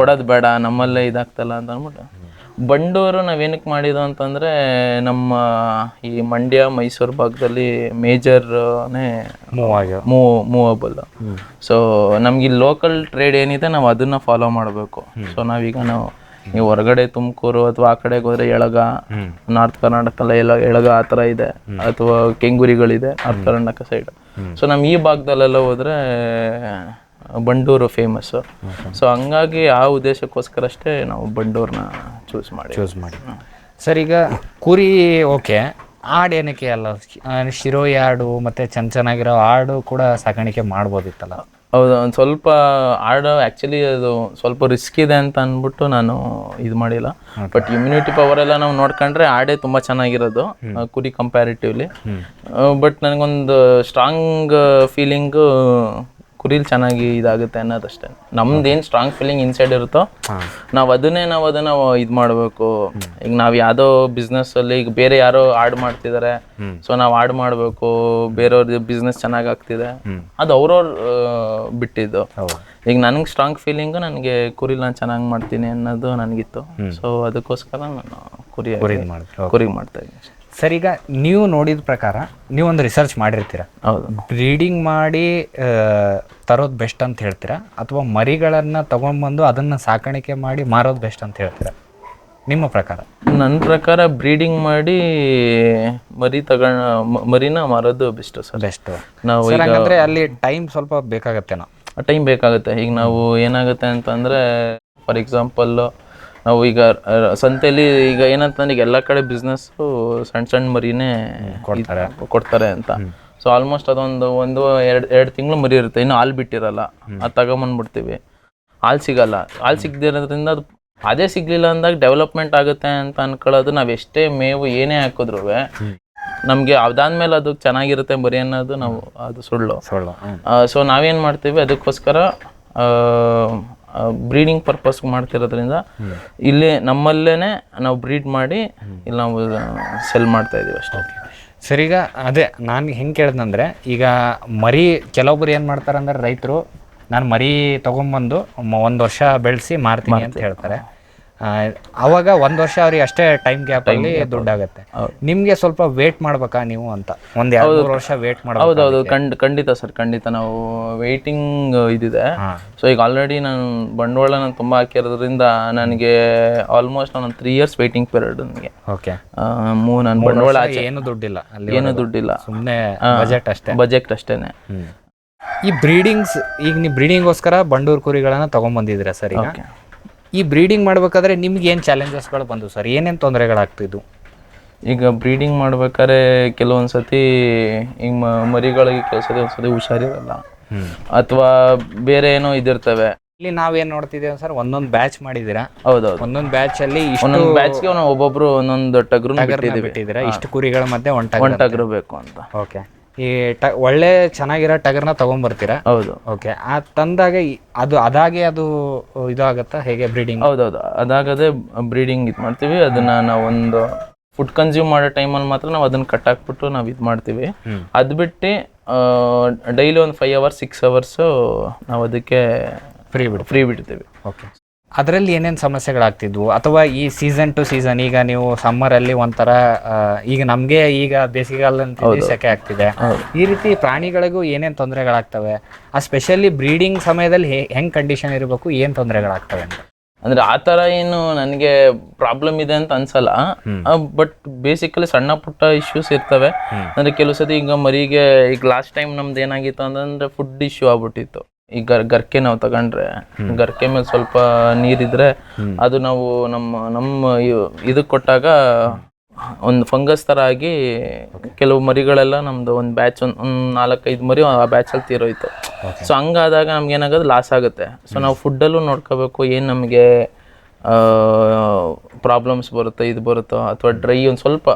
Speaker 3: ಕೊಡೋದು ಬೇಡ, ನಮ್ಮಲ್ಲೇ ಇದಾಗ್ತಲ್ಲ ಅಂತ ಅಂದ್ಬಿಟ್ಟು. ಬಂಡೂರು ನಾವೇನಕ್ಕೆ ಮಾಡಿದ್ದು ಅಂತಂದರೆ, ನಮ್ಮ ಈ ಮಂಡ್ಯ, ಮೈಸೂರು ಭಾಗದಲ್ಲಿ ಮೇಜರ್ನೇ ಮೂವಬಲ್. ಸೊ ನಮ್ಗೆ ಈ ಲೋಕಲ್ ಟ್ರೇಡ್ ಏನಿದೆ ನಾವು ಅದನ್ನು ಫಾಲೋ ಮಾಡಬೇಕು. ಸೊ ನಾವೀಗ ನೀವು ಹೊರಗಡೆ ತುಮಕೂರು ಅಥವಾ ಆ ಕಡೆಗೆ ಹೋದರೆ ಎಳಗ, ನಾರ್ತ್ ಕರ್ನಾಟಕಲ್ಲ ಎಳಗ ಆ ಥರ ಇದೆ, ಅಥವಾ ಕೆಂಗುರಿಗಳಿದೆ ನಾರ್ತ್ ಕರ್ನಾಟಕ ಸೈಡ್. ಸೊ ನಮ್ಮ ಈ ಭಾಗದಲ್ಲೆಲ್ಲ ಹೋದರೆ ಬಂಡೂರು ಫೇಮಸ್ಸು. ಸೊ ಹಂಗಾಗಿ ಆ ಉದ್ದೇಶಕ್ಕೋಸ್ಕರ ಅಷ್ಟೇ ನಾವು ಬಂಡೂರನ್ನ ಚೂಸ್ ಮಾಡಿ.
Speaker 2: ಸರ್, ಈಗ ಕುರಿ ಓಕೆ, ಆಡು ಏನಕ್ಕೆ ಅಲ್ಲ? ಶಿರೋಯಿ ಆಡು ಮತ್ತು ಚೆನ್ನಾಗಿರೋ ಆಡು ಕೂಡ ಸಾಕಾಣಿಕೆ ಮಾಡ್ಬೋದಿತ್ತಲ್ಲ?
Speaker 3: ಹೌದು, ಒಂದು ಸ್ವಲ್ಪ ಆಡು ಆ್ಯಕ್ಚುಲಿ ಅದು ಸ್ವಲ್ಪ ರಿಸ್ಕ್ ಇದೆ ಅಂತ ಅಂದ್ಬಿಟ್ಟು ನಾನು ಇದು ಮಾಡಿಲ್ಲ. ಬಟ್ ಇಮ್ಯುನಿಟಿ ಪವರ್ ಎಲ್ಲ ನಾವು ನೋಡ್ಕೊಂಡ್ರೆ ಆಡೇ ತುಂಬ ಚೆನ್ನಾಗಿರೋದು ಕುರಿ ಕಂಪ್ಯಾರಿಟಿವ್ಲಿ. ಬಟ್ ನನಗೊಂದು ಸ್ಟ್ರಾಂಗ್ ಫೀಲಿಂಗು ಕುರಿಲ್ ಚೆನ್ನಾಗಿ ಇದಾಗುತ್ತೆ ಅನ್ನೋದಷ್ಟೇ. ನಮ್ದೇನು ಸ್ಟ್ರಾಂಗ್ ಫೀಲಿಂಗ್ ಇನ್ಸೈಡ್ ಇರುತ್ತೋ ನಾವು ಅದನ್ನ ಇದು ಮಾಡಬೇಕು. ಈಗ ನಾವು ಯಾವುದೋ ಬಿಸ್ನೆಸ್ಸಲ್ಲಿ ಈಗ ಬೇರೆ ಯಾರೋ ಆಡ್ ಮಾಡ್ತಿದ್ದಾರೆ, ಸೊ ನಾವು ಆಡ್ ಮಾಡಬೇಕು, ಬೇರೆಯವ್ರದ್ದು ಬಿಸ್ನೆಸ್ ಚೆನ್ನಾಗಿ ಆಗ್ತಿದೆ, ಅದು ಅವ್ರವ್ರ ಬಿಟ್ಟಿದ್ದು. ಈಗ ನನಗೆ ಸ್ಟ್ರಾಂಗ್ ಫೀಲಿಂಗು ನನಗೆ ಕುರಿಲ್ ನಾನು ಚೆನ್ನಾಗಿ ಮಾಡ್ತೀನಿ ಅನ್ನೋದು ನನಗಿತ್ತು. ಸೊ ಅದಕ್ಕೋಸ್ಕರ ನಾನು ಕುರಿ ಮಾಡ್ತಾ ಇದ್ದೀನಿ.
Speaker 2: ಸರ್, ಈಗ ನೀವು ನೋಡಿದ ಪ್ರಕಾರ ನೀವೊಂದು ರಿಸರ್ಚ್ ಮಾಡಿರ್ತೀರ.
Speaker 3: ಹೌದು.
Speaker 2: ಬ್ರೀಡಿಂಗ್ ಮಾಡಿ ತರೋದು ಬೆಸ್ಟ್ ಅಂತ ಹೇಳ್ತೀರಾ, ಅಥವಾ ಮರಿಗಳನ್ನು ತಗೊಂಡ್ಬಂದು ಅದನ್ನು ಸಾಕಾಣಿಕೆ ಮಾಡಿ ಮಾರೋದು ಬೆಸ್ಟ್ ಅಂತ ಹೇಳ್ತೀರಾ ನಿಮ್ಮ ಪ್ರಕಾರ?
Speaker 3: ನನ್ನ ಪ್ರಕಾರ ಬ್ರೀಡಿಂಗ್ ಮಾಡಿ ಮರಿನ ಮಾರೋದು ಬೆಸ್ಟ್ ಸರ್.
Speaker 2: ಬೆಸ್ಟ್.
Speaker 3: ನಾವು
Speaker 2: ಹಾಗಂದ್ರೆ ಅಲ್ಲಿ ಟೈಮ್ ಸ್ವಲ್ಪ ಬೇಕಾಗತ್ತೇನೋ?
Speaker 3: ಟೈಮ್ ಬೇಕಾಗುತ್ತೆ. ಈಗ ನಾವು ಏನಾಗುತ್ತೆ ಅಂತಂದರೆ, ಫಾರ್ ಎಕ್ಸಾಂಪಲ್ ನಾವು ಈಗ ಸಂತೆಯಲ್ಲಿ ಈಗ ಏನಂತಂದ್ರೆ ಈಗ ಎಲ್ಲ ಕಡೆ ಬಿಸ್ನೆಸ್ಸು ಸಣ್ಣ ಮರಿನೇ ಕೊಡ್ತಾರೆ ಅಂತ. ಸೊ ಆಲ್ಮೋಸ್ಟ್ ಅದೊಂದು ಎರಡು ತಿಂಗಳು ಮರಿ ಇರುತ್ತೆ, ಇನ್ನು ಹಾಲು ಬಿಟ್ಟಿರಲ್ಲ, ಅದು ತಗೊಂಬಂದ್ಬಿಡ್ತೀವಿ. ಹಾಲು ಸಿಗಲ್ಲ. ಹಾಲು ಸಿಗದಿರೋದ್ರಿಂದ ಅದು ಅದೇ ಸಿಗಲಿಲ್ಲ ಅಂದಾಗ ಡೆವಲಪ್ಮೆಂಟ್ ಆಗುತ್ತೆ ಅಂತ ಅನ್ಕೊಳ್ಳೋದು. ನಾವು ಎಷ್ಟೇ ಮೇವು ಏನೇ ಹಾಕಿದ್ರು ನಮಗೆ ಅದಾದ್ಮೇಲೆ ಅದು ಚೆನ್ನಾಗಿರುತ್ತೆ ಮರಿ ಅನ್ನೋದು ಅದು ಸುಳ್ಳು. ಸೊ ನಾವೇನು ಮಾಡ್ತೀವಿ, ಅದಕ್ಕೋಸ್ಕರ ಬ್ರೀಡಿಂಗ್ ಪರ್ಪಸ್ ಮಾಡ್ತಿರೋದ್ರಿಂದ ಇಲ್ಲಿ ನಮ್ಮಲ್ಲೇ ನಾವು ಬ್ರೀಡ್ ಮಾಡಿ ಇಲ್ಲಿ ನಾವು ಸೆಲ್ ಮಾಡ್ತಾ ಇದೀವಿ ಅಷ್ಟೇ.
Speaker 2: ಸರ್, ಈಗ ಅದೇ ನಾನು ಹೆಂಗೆ ಕೇಳಿದಂದ್ರೆ, ಈಗ ಮರಿ ಕೆಲವೊಬ್ರು ಏನು ಮಾಡ್ತಾರೆ ಅಂದ್ರೆ, ರೈತರು ನಾನು ಮರಿ ತೊಗೊಂಬಂದು 1 ವರ್ಷ ಬೆಳೆಸಿ ಮಾರ್ತೀನಿ ಅಂತ ಹೇಳ್ತಾರೆ. ಅವಾಗ 1 ವರ್ಷ ಅವ್ರಿಗೆ ಅಷ್ಟೇ ಟೈಮ್ ಗ್ಯಾಪಲ್ಲಿ ದುಡ್ಡಾಗುತ್ತೆ. ನಿಮಗೆ ಸ್ವಲ್ಪ ವೇಟ್ ಮಾಡ್ಬೇಕಾ ನೀವು ಅಂತ? ಒಂದು 2-3 ವರ್ಷ ವೇಟ್ ಮಾಡ್ಬೇಕು?
Speaker 3: ಹೌದೌದು, ಖಂಡಿತ ಸರ್, ಖಂಡಿತ ನಾವು ವೇಟಿಂಗ್ ಇದಿದೆ. ಸೊ ಈಗ ಆಲ್ರೆಡಿ ನಾನು ಬಂಡವಾಳ ತುಂಬ ಹಾಕಿರೋದ್ರಿಂದ ನನಗೆ ಆಲ್ಮೋಸ್ಟ್ ನಾನು 3 years ವೇಟಿಂಗ್ ಪೀರಿಯಡ್ ನನಗೆ.
Speaker 2: ಓಕೆ.
Speaker 3: ನಾನು ಬಂಡವಾಳ
Speaker 2: ಏನು ದುಡ್ಡಿಲ್ಲ,
Speaker 3: ಏನು ದುಡ್ಡಿಲ್ಲ,
Speaker 2: ಸುಮ್ಮನೆ ಬಜೆಟ್ ಅಷ್ಟೇನೆ. ಈ ಬ್ರೀಡಿಂಗ್ಸ್, ಈಗ ನೀವು ಬ್ರೀಡಿಂಗ್ಗೋಸ್ಕರ ಬಂಡೂರು ಕುರಿಗಳನ್ನ ತೊಗೊಂಬಂದಿದ್ದೀರಾ ಸರ್. ಈಗ ಈ ಬ್ರೀಡಿಂಗ್ ಮಾಡ್ಬೇಕಾದ್ರೆ ನಿಮ್ಗೆ ಏನು ಚಾಲೆಂಜಸ್ಗಳು ಬಂದು ಸರ್? ಏನೇನು ತೊಂದರೆಗಳಾಗ್ತಿದ್ವು?
Speaker 3: ಈಗ ಬ್ರೀಡಿಂಗ್ ಮಾಡ್ಬೇಕಾದ್ರೆ ಕೆಲವೊಂದು ಸತಿ ಈಗ ಮರಿಗಳಿಗೆ ಒಂದ್ಸತಿ ಹುಷಾರಿರಲ್ಲ, ಅಥವಾ ಬೇರೆ ಏನೋ ಇದಿರ್ತವೆ.
Speaker 2: ಇಲ್ಲಿ ನಾವೇನು ನೋಡ್ತಿದ್ದೇವೆ ಸರ್, ಒಂದೊಂದು ಬ್ಯಾಚ್ ಮಾಡಿದ್ದೀರಾ?
Speaker 3: ಹೌದೌದು.
Speaker 2: ಒಂದೊಂದು ಬ್ಯಾಚಲ್ಲಿ
Speaker 3: ಒಂದೊಂದು ಬ್ಯಾಚ್ಗೆ ಒಬ್ಬೊಬ್ರು ಒಂದೊಂದು ಟಗರು
Speaker 2: ಬಿಟ್ಟಿದ್ದೀರಾ. ಇಷ್ಟು ಕುರಿಗಳ ಮಧ್ಯೆ ಒಂದು
Speaker 3: ಟಗರು ಬೇಕು ಅಂತ.
Speaker 2: ಓಕೆ. ಈ ಒಳ್ಳೆ ಚೆನ್ನಾಗಿರೋ ಟಗರ್ನ ತಗೊಂಡ್ಬರ್ತೀರಾ?
Speaker 3: ಹೌದು.
Speaker 2: ಓಕೆ. ಆ ತಂದಾಗ ಅದಾಗೆ ಅದು ಇದಾಗತ್ತಾ ಹೇಗೆ ಬ್ರೀಡಿಂಗ್?
Speaker 3: ಹೌದೌದು, ಅದಾಗದೆ ಬ್ರೀಡಿಂಗ್ ಇದು ಮಾಡ್ತೀವಿ. ಅದನ್ನ ನಾವು ಒಂದು ಫುಡ್ ಕನ್ಸ್ಯೂಮ್ ಮಾಡೋ ಟೈಮಲ್ಲಿ ಮಾತ್ರ ನಾವು ಅದನ್ನ ಕಟ್ಟಾಕ್ಬಿಟ್ಟು ನಾವು ಇದು ಮಾಡ್ತೀವಿ. ಅದು ಬಿಟ್ಟು ಡೈಲಿ ಒಂದು 5 hours 6 hours ನಾವು ಅದಕ್ಕೆ ಫ್ರೀ ಬಿಡ್ತೀವಿ.
Speaker 2: ಓಕೆ. ಅದರಲ್ಲಿ ಏನೇನು ಸಮಸ್ಯೆಗಳಾಗ್ತಿದ್ವು? ಅಥವಾ ಈ ಸೀಸನ್ ಟು ಸೀಸನ್, ಈಗ ನೀವು ಸಮ್ಮರಲ್ಲಿ ಒಂಥರ, ಈಗ ನಮಗೆ ಈಗ ಬೇಸಿಗೆಗಾಲ ಸೆಕೆ ಆಗ್ತಿದೆ, ಈ ರೀತಿ ಪ್ರಾಣಿಗಳಿಗೂ ಏನೇನು ತೊಂದರೆಗಳಾಗ್ತವೆ? ಆ ಸ್ಪೆಷಲಿ ಬ್ರೀಡಿಂಗ್ ಸಮಯದಲ್ಲಿ ಹೆಂಗೆ ಕಂಡೀಷನ್ ಇರಬೇಕು, ಏನು ತೊಂದರೆಗಳಾಗ್ತವೆ ಅಂತ?
Speaker 3: ಅಂದ್ರೆ ಆ ಥರ ಏನು ನನಗೆ ಪ್ರಾಬ್ಲಮ್ ಇದೆ ಅಂತ ಅನ್ಸಲ್ಲ. ಬಟ್ ಬೇಸಿಕಲಿ ಸಣ್ಣ ಪುಟ್ಟ ಇಶ್ಯೂಸ್ ಇರ್ತವೆ. ಅಂದ್ರೆ ಕೆಲವು ಸತಿ ಈಗ ಮರಿಗೆ, ಈಗ ಲಾಸ್ಟ್ ಟೈಮ್ ನಮ್ದು ಏನಾಗಿತ್ತು ಅಂತಂದ್ರೆ ಫುಡ್ ಇಶ್ಯೂ ಆಗ್ಬಿಟ್ಟಿತ್ತು. ಈಗ ಗರ್ಕೆ ನಾವು ತಗೊಂಡ್ರೆ, ಗರ್ಕೆ ಮೇಲೆ ಸ್ವಲ್ಪ ನೀರಿದ್ರೆ ಅದು ನಾವು ನಮ್ಮ ಇದಕ್ಕೆ ಕೊಟ್ಟಾಗ ಒಂದು ಫಂಗಸ್ ಥರ ಆಗಿ ಕೆಲವು ಮರಿಗಳೆಲ್ಲ ನಮ್ದು ಒಂದು ಬ್ಯಾಚ್ ಒಂದು 4-5 ಮರಿ ಆ ಬ್ಯಾಚಲ್ಲಿ ತೀರೋಯ್ತು. ಸೊ ಹಂಗಾದಾಗ ನಮ್ಗೆ ಏನಾಗೋದು ಲಾಸ್ ಆಗುತ್ತೆ. ಸೊ ನಾವು ಫುಡ್ಡಲ್ಲೂ ನೋಡ್ಕೋಬೇಕು, ಏನು ನಮಗೆ ಪ್ರಾಬ್ಲಮ್ಸ್ ಬರುತ್ತೋ ಇದು ಬರುತ್ತೋ, ಅಥವಾ ಡ್ರೈ ಒಂದು ಸ್ವಲ್ಪ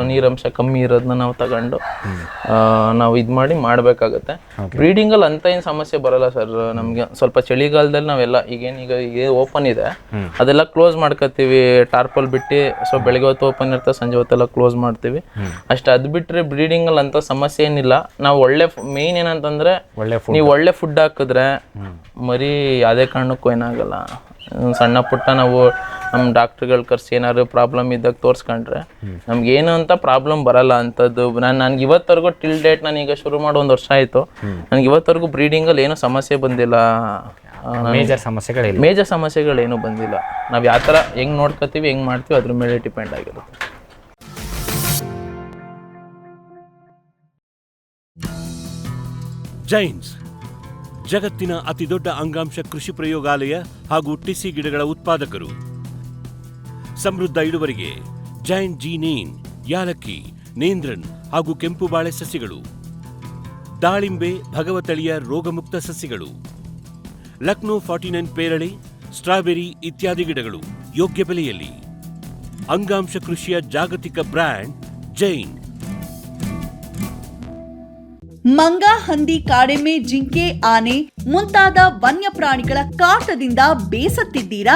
Speaker 3: ನೀರಂಶ ಕಮ್ಮಿ ಇರೋದನ್ನ ನಾವು ತಗೊಂಡು ನಾವು ಇದು ಮಾಡಬೇಕಾಗತ್ತೆ. ಬ್ರೀಡಿಂಗಲ್ಲಿ ಅಂತ ಏನು ಸಮಸ್ಯೆ ಬರಲ್ಲ ಸರ್. ನಮಗೆ ಸ್ವಲ್ಪ ಚಳಿಗಾಲದಲ್ಲಿ ನಾವೆಲ್ಲ ಈಗ ಓಪನ್ ಇದೆ ಅದೆಲ್ಲ ಕ್ಲೋಸ್ ಮಾಡ್ಕೊತೀವಿ, ಟಾರ್ಪಲ್ ಬಿಟ್ಟು. ಸೊ ಬೆಳಗ್ಗೆ ಹೊತ್ತು ಓಪನ್ ಇರ್ತದೆ, ಸಂಜೆ ಹೊತ್ತೆಲ್ಲ ಕ್ಲೋಸ್ ಮಾಡ್ತೀವಿ ಅಷ್ಟೇ. ಅದು ಬಿಟ್ಟರೆ ಬ್ರೀಡಿಂಗಲ್ಲಿ ಅಂತ ಸಮಸ್ಯೆ ಏನಿಲ್ಲ. ನಾವು ಮೇಯ್ನ್ ಏನಂತಂದ್ರೆ, ನೀವು ಒಳ್ಳೆ ಫುಡ್ ಹಾಕಿದ್ರೆ ಮರಿ ಯಾವುದೇ ಕಾರಣಕ್ಕೂ ಏನಾಗಲ್ಲ. ಸಣ್ಣ ಪುಟ್ಟ ನಾವು ನಮ್ಮ ಡಾಕ್ಟ್ರುಗಳು ಕರ್ಸಿ ಏನಾದ್ರು ಪ್ರಾಬ್ಲಮ್ ಇದ್ದಾಗ ತೋರಿಸ್ಕೊಂಡ್ರೆ ನಮ್ಗೆ ಏನು ಅಂತ ಪ್ರಾಬ್ಲಮ್ ಬರಲ್ಲ ಅಂಥದ್ದು. ನನಗೆ ಇವತ್ತವರೆಗೂ ಟಿಲ್ ಡೇಟ್, ನಾನೀಗ ಶುರು ಮಾಡಿ 1 ವರ್ಷ ಆಯಿತು, ನನಗೆ ಇವತ್ತವರೆಗೂ ಬ್ರೀಡಿಂಗಲ್ಲಿ ಏನೂ ಸಮಸ್ಯೆ ಬಂದಿಲ್ಲ. ಮೇಜರ್ ಸಮಸ್ಯೆಗಳೇನು ಬಂದಿಲ್ಲ. ನಾವು ಯಾವ ಥರ ಹೆಂಗೆ ನೋಡ್ಕೋತೀವಿ, ಹೆಂಗೆ ಮಾಡ್ತೀವಿ ಅದ್ರ ಮೇಲೆ ಡಿಪೆಂಡ್ ಆಗಿರುತ್ತೆ.
Speaker 1: ಜೈನ್ಸ್ ಜಗತ್ತಿನ ಅತಿದೊಡ್ಡ ಅಂಗಾಂಶ ಕೃಷಿ ಪ್ರಯೋಗಾಲಯ ಹಾಗೂ ಟಿಸಿ ಗಿಡಗಳ ಉತ್ಪಾದಕರು. ಸಮೃದ್ಧ ಇಳುವರಿಗೆ ಜೈನ್ ಜೀನೇನ್, ಯಾಲಕ್ಕಿ, ನೇಂದ್ರನ್ ಹಾಗೂ ಕೆಂಪು ಬಾಳೆ ಸಸಿಗಳು, ದಾಳಿಂಬೆ, ಭಗವತಳಿಯ ರೋಗಮುಕ್ತ ಸಸಿಗಳು, ಲಕ್ನೋ 49 ಪೇರಳೆ, ಸ್ಟ್ರಾಬೆರಿ ಇತ್ಯಾದಿ ಗಿಡಗಳು ಯೋಗ್ಯ ಬೆಲೆಯಲ್ಲಿ. ಅಂಗಾಂಶ ಕೃಷಿಯ ಜಾಗತಿಕ ಬ್ರ್ಯಾಂಡ್ ಜೈನ್.
Speaker 8: ಮಂಗ, ಹಂದಿ, ಕಾಡೆಮ್ಮೆ, ಜಿಂಕೆ, ಆನೆ ಮುಂತಾದ ವನ್ಯ ಪ್ರಾಣಿಗಳ ಕಾಟದಿಂದ ಬೇಸತ್ತಿದ್ದೀರಾ?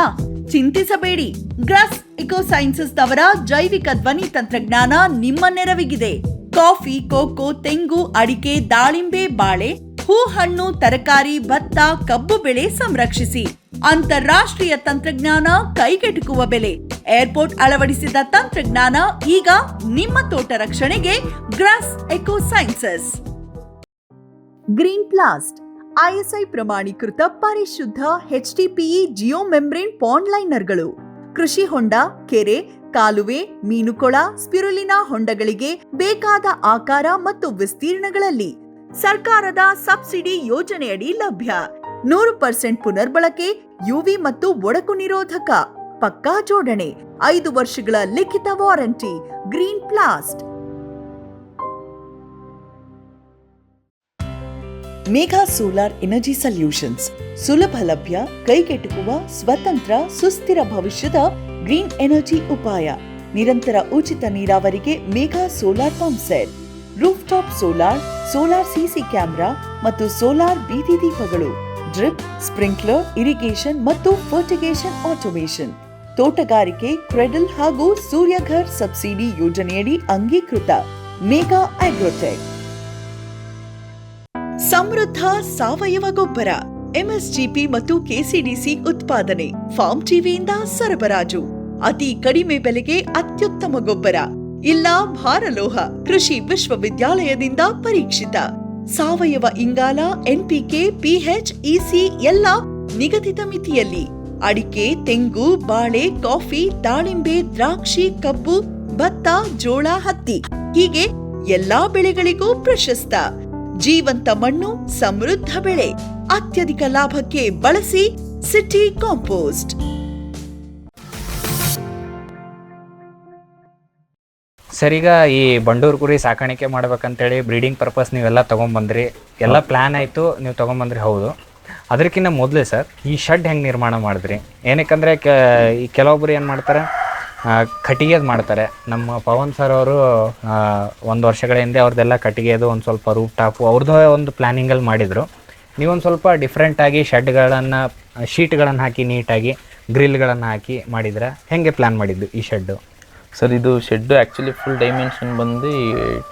Speaker 8: ಚಿಂತಿಸಬೇಡಿ. ಗ್ರಾಸ್ ಇಕೋ ಸೈನ್ಸಸ್ ನವರ ಜೈವಿಕ ಧ್ವನಿ ತಂತ್ರಜ್ಞಾನ ನಿಮ್ಮ ನೆರವಿಗಿದೆ. ಕಾಫಿ, ಕೋಕೋ, ತೆಂಗು, ಅಡಿಕೆ, ದಾಳಿಂಬೆ, ಬಾಳೆ, ಹೂ, ಹಣ್ಣು, ತರಕಾರಿ, ಭತ್ತ, ಕಬ್ಬು ಬೆಳೆ ಸಂರಕ್ಷಿಸಿ. ಅಂತಾರಾಷ್ಟ್ರೀಯ ತಂತ್ರಜ್ಞಾನ, ಕೈಗೆಟುಕುವ ಬೆಲೆ. ಏರ್ಪೋರ್ಟ್ ಅಳವಡಿಸಿದ ತಂತ್ರಜ್ಞಾನ ಈಗ ನಿಮ್ಮ ತೋಟ ರಕ್ಷಣೆಗೆ. Grass eco sciences. Green plast ISI ಪ್ರಮಾಣೀಕೃತ ಪರಿಶುದ್ಧ HDPE ಜಿಯೋ ಮೆಂಬ್ರೇನ್ ಪಾಂಡ್ ಲೈನರ್ಗಳು. ಕೃಷಿ ಹೊಂಡ, ಕೆರೆ, ಕಾಲುವೆ, ಮೀನುಕೊಳ, ಸ್ಪಿರುಲಿನಾ ಹೊಂಡಗಳಿಗೆ ಬೇಕಾದ ಆಕಾರ ಮತ್ತು ವಿಸ್ತೀರ್ಣಗಳಲ್ಲಿ ಸರ್ಕಾರದ ಸಬ್ಸಿಡಿ ಯೋಜನೆಯಡಿ ಲಭ್ಯ. 100% ಪುನರ್ಬಳಕೆ, UV ಮತ್ತು ಒಡಕು ನಿರೋಧಕ, ಪಕ್ಕಾ ಜೋಡಣೆ, 5 ವರ್ಷಗಳ ಲಿಖಿತ warranty. Green plast. Megha solar energy solutions. ಸುಲಭ, ಲಭ್ಯ, ಕೈಗೆಟುಕುವ, ಸ್ವತಂತ್ರ, ಸುಸ್ಥಿರ ಭವಿಷ್ಯದ ಗ್ರೀನ್ ಎನರ್ಜಿ ಉಪಾಯ. ನಿರಂತರ ಉಚಿತ ನೀರಾವರಿಗೆ Megha solar pump set, roof top solar, solar CC camera ಮತ್ತು ಸೋಲಾರ್ ಬೀದಿ ದೀಪಗಳು, ಡ್ರಿಪ್, ಸ್ಪ್ರಿಂಕ್ಲರ್, ಇರಿಗೇಷನ್ ಮತ್ತು ಫರ್ಟಿಗೇಷನ್ ಆಟೋಮೇಷನ್. ತೋಟಗಾರಿಕೆ, ಕ್ರೆಡಲ್ ಹಾಗೂ ಸೂರ್ಯಘರ್ ಸಬ್ಸಿಡಿ ಯೋಜನೆಯಡಿ ಅಂಗೀಕೃತ. ಮೇಘಾ ಆಗ್ರೋಟೆಕ್. ಸಮೃದ್ಧ ಸಾವಯವ ಗೊಬ್ಬರ, MSGP ಮತ್ತು KCDC ಉತ್ಪಾದನೆ, ಫಾರ್ಮ್ ಟಿವಿಯಿಂದ ಸರಬರಾಜು. ಅತಿ ಕಡಿಮೆ ಬೆಲೆಗೆ ಅತ್ಯುತ್ತಮ ಗೊಬ್ಬರ. ಇಲ್ಲ ಭಾರಲೋಹ, ಕೃಷಿ ವಿಶ್ವವಿದ್ಯಾಲಯದಿಂದ ಪರೀಕ್ಷಿತ. ಸಾವಯವ ಇಂಗಾಲ, NPK, PH, EC ಎಲ್ಲ ನಿಗದಿತ ಮಿತಿಯಲ್ಲಿ. ಅಡಿಕೆ, ತೆಂಗು, ಬಾಳೆ, ಕಾಫಿ, ದಾಳಿಂಬೆ, ದ್ರಾಕ್ಷಿ, ಕಬ್ಬು, ಭತ್ತ, ಜೋಳ, ಹತ್ತಿ ಹೀಗೆ ಎಲ್ಲಾ ಬೆಳೆಗಳಿಗೂ ಪ್ರಶಸ್ತ. ಜೀವಂತ ಮಣ್ಣು, ಸಮೃದ್ಧ ಬೆಳೆ. ಅತ್ಯಧಿಕ ಲಾಭಕ್ಕೆ ಬಳಸಿ ಸಿಟಿ ಕಾಂಪೋಸ್ಟ್.
Speaker 2: ಸರ್, ಈಗ ಈ ಬಂಡೂರು ಕುರಿ ಸಾಕಾಣಿಕೆ ಮಾಡ್ಬೇಕಂತೇಳಿ ಬ್ರೀಡಿಂಗ್ ಪರ್ಪಸ್ ನೀವೆಲ್ಲ ತೊಗೊಂಬಂದ್ರಿ, ಎಲ್ಲ ಪ್ಲ್ಯಾನ್ ಆಯಿತು, ನೀವು ತೊಗೊಂಬಂದ್ರಿ. ಹೌದು, ಅದಕ್ಕಿಂತ ಮೊದಲೇ ಸರ್ ಈ ಶೆಡ್ ಹೆಂಗೆ ನಿರ್ಮಾಣ ಮಾಡಿದ್ರಿ? ಏನಕ್ಕಂದರೆ ಈ ಕೆಲವೊಬ್ರು ಏನು ಮಾಡ್ತಾರೆ, ಕಟ್ಟಿಗೆದು ಮಾಡ್ತಾರೆ. ನಮ್ಮ ಪವನ್ ಸರ್ ಅವರು 1 ವರ್ಷಗಳ ಹಿಂದೆ ಅವ್ರದ್ದೆಲ್ಲ ಕಟ್ಟಿಗೆದು ಒಂದು ಸ್ವಲ್ಪ ರೂಫ್ ಟಾಪು ಅವ್ರದ್ದೇ ಒಂದು ಪ್ಲ್ಯಾನಿಂಗಲ್ಲಿ ಮಾಡಿದರು. ನೀವೊಂದು ಸ್ವಲ್ಪ ಡಿಫ್ರೆಂಟಾಗಿ ಶೆಡ್ಗಳನ್ನು, ಶೀಟ್ಗಳನ್ನು ಹಾಕಿ ನೀಟಾಗಿ ಗ್ರಿಲ್ಗಳನ್ನು ಹಾಕಿ ಮಾಡಿದ್ರೆ ಹೆಂಗೆ ಪ್ಲ್ಯಾನ್ ಮಾಡಿದ್ದು ಈ ಶೆಡ್ಡು?
Speaker 3: ಸರ್, ಇದು ಶೆಡ್ ಆ್ಯಕ್ಚುಲಿ ಫುಲ್ ಡೈಮೆನ್ಷನ್ ಬಂದು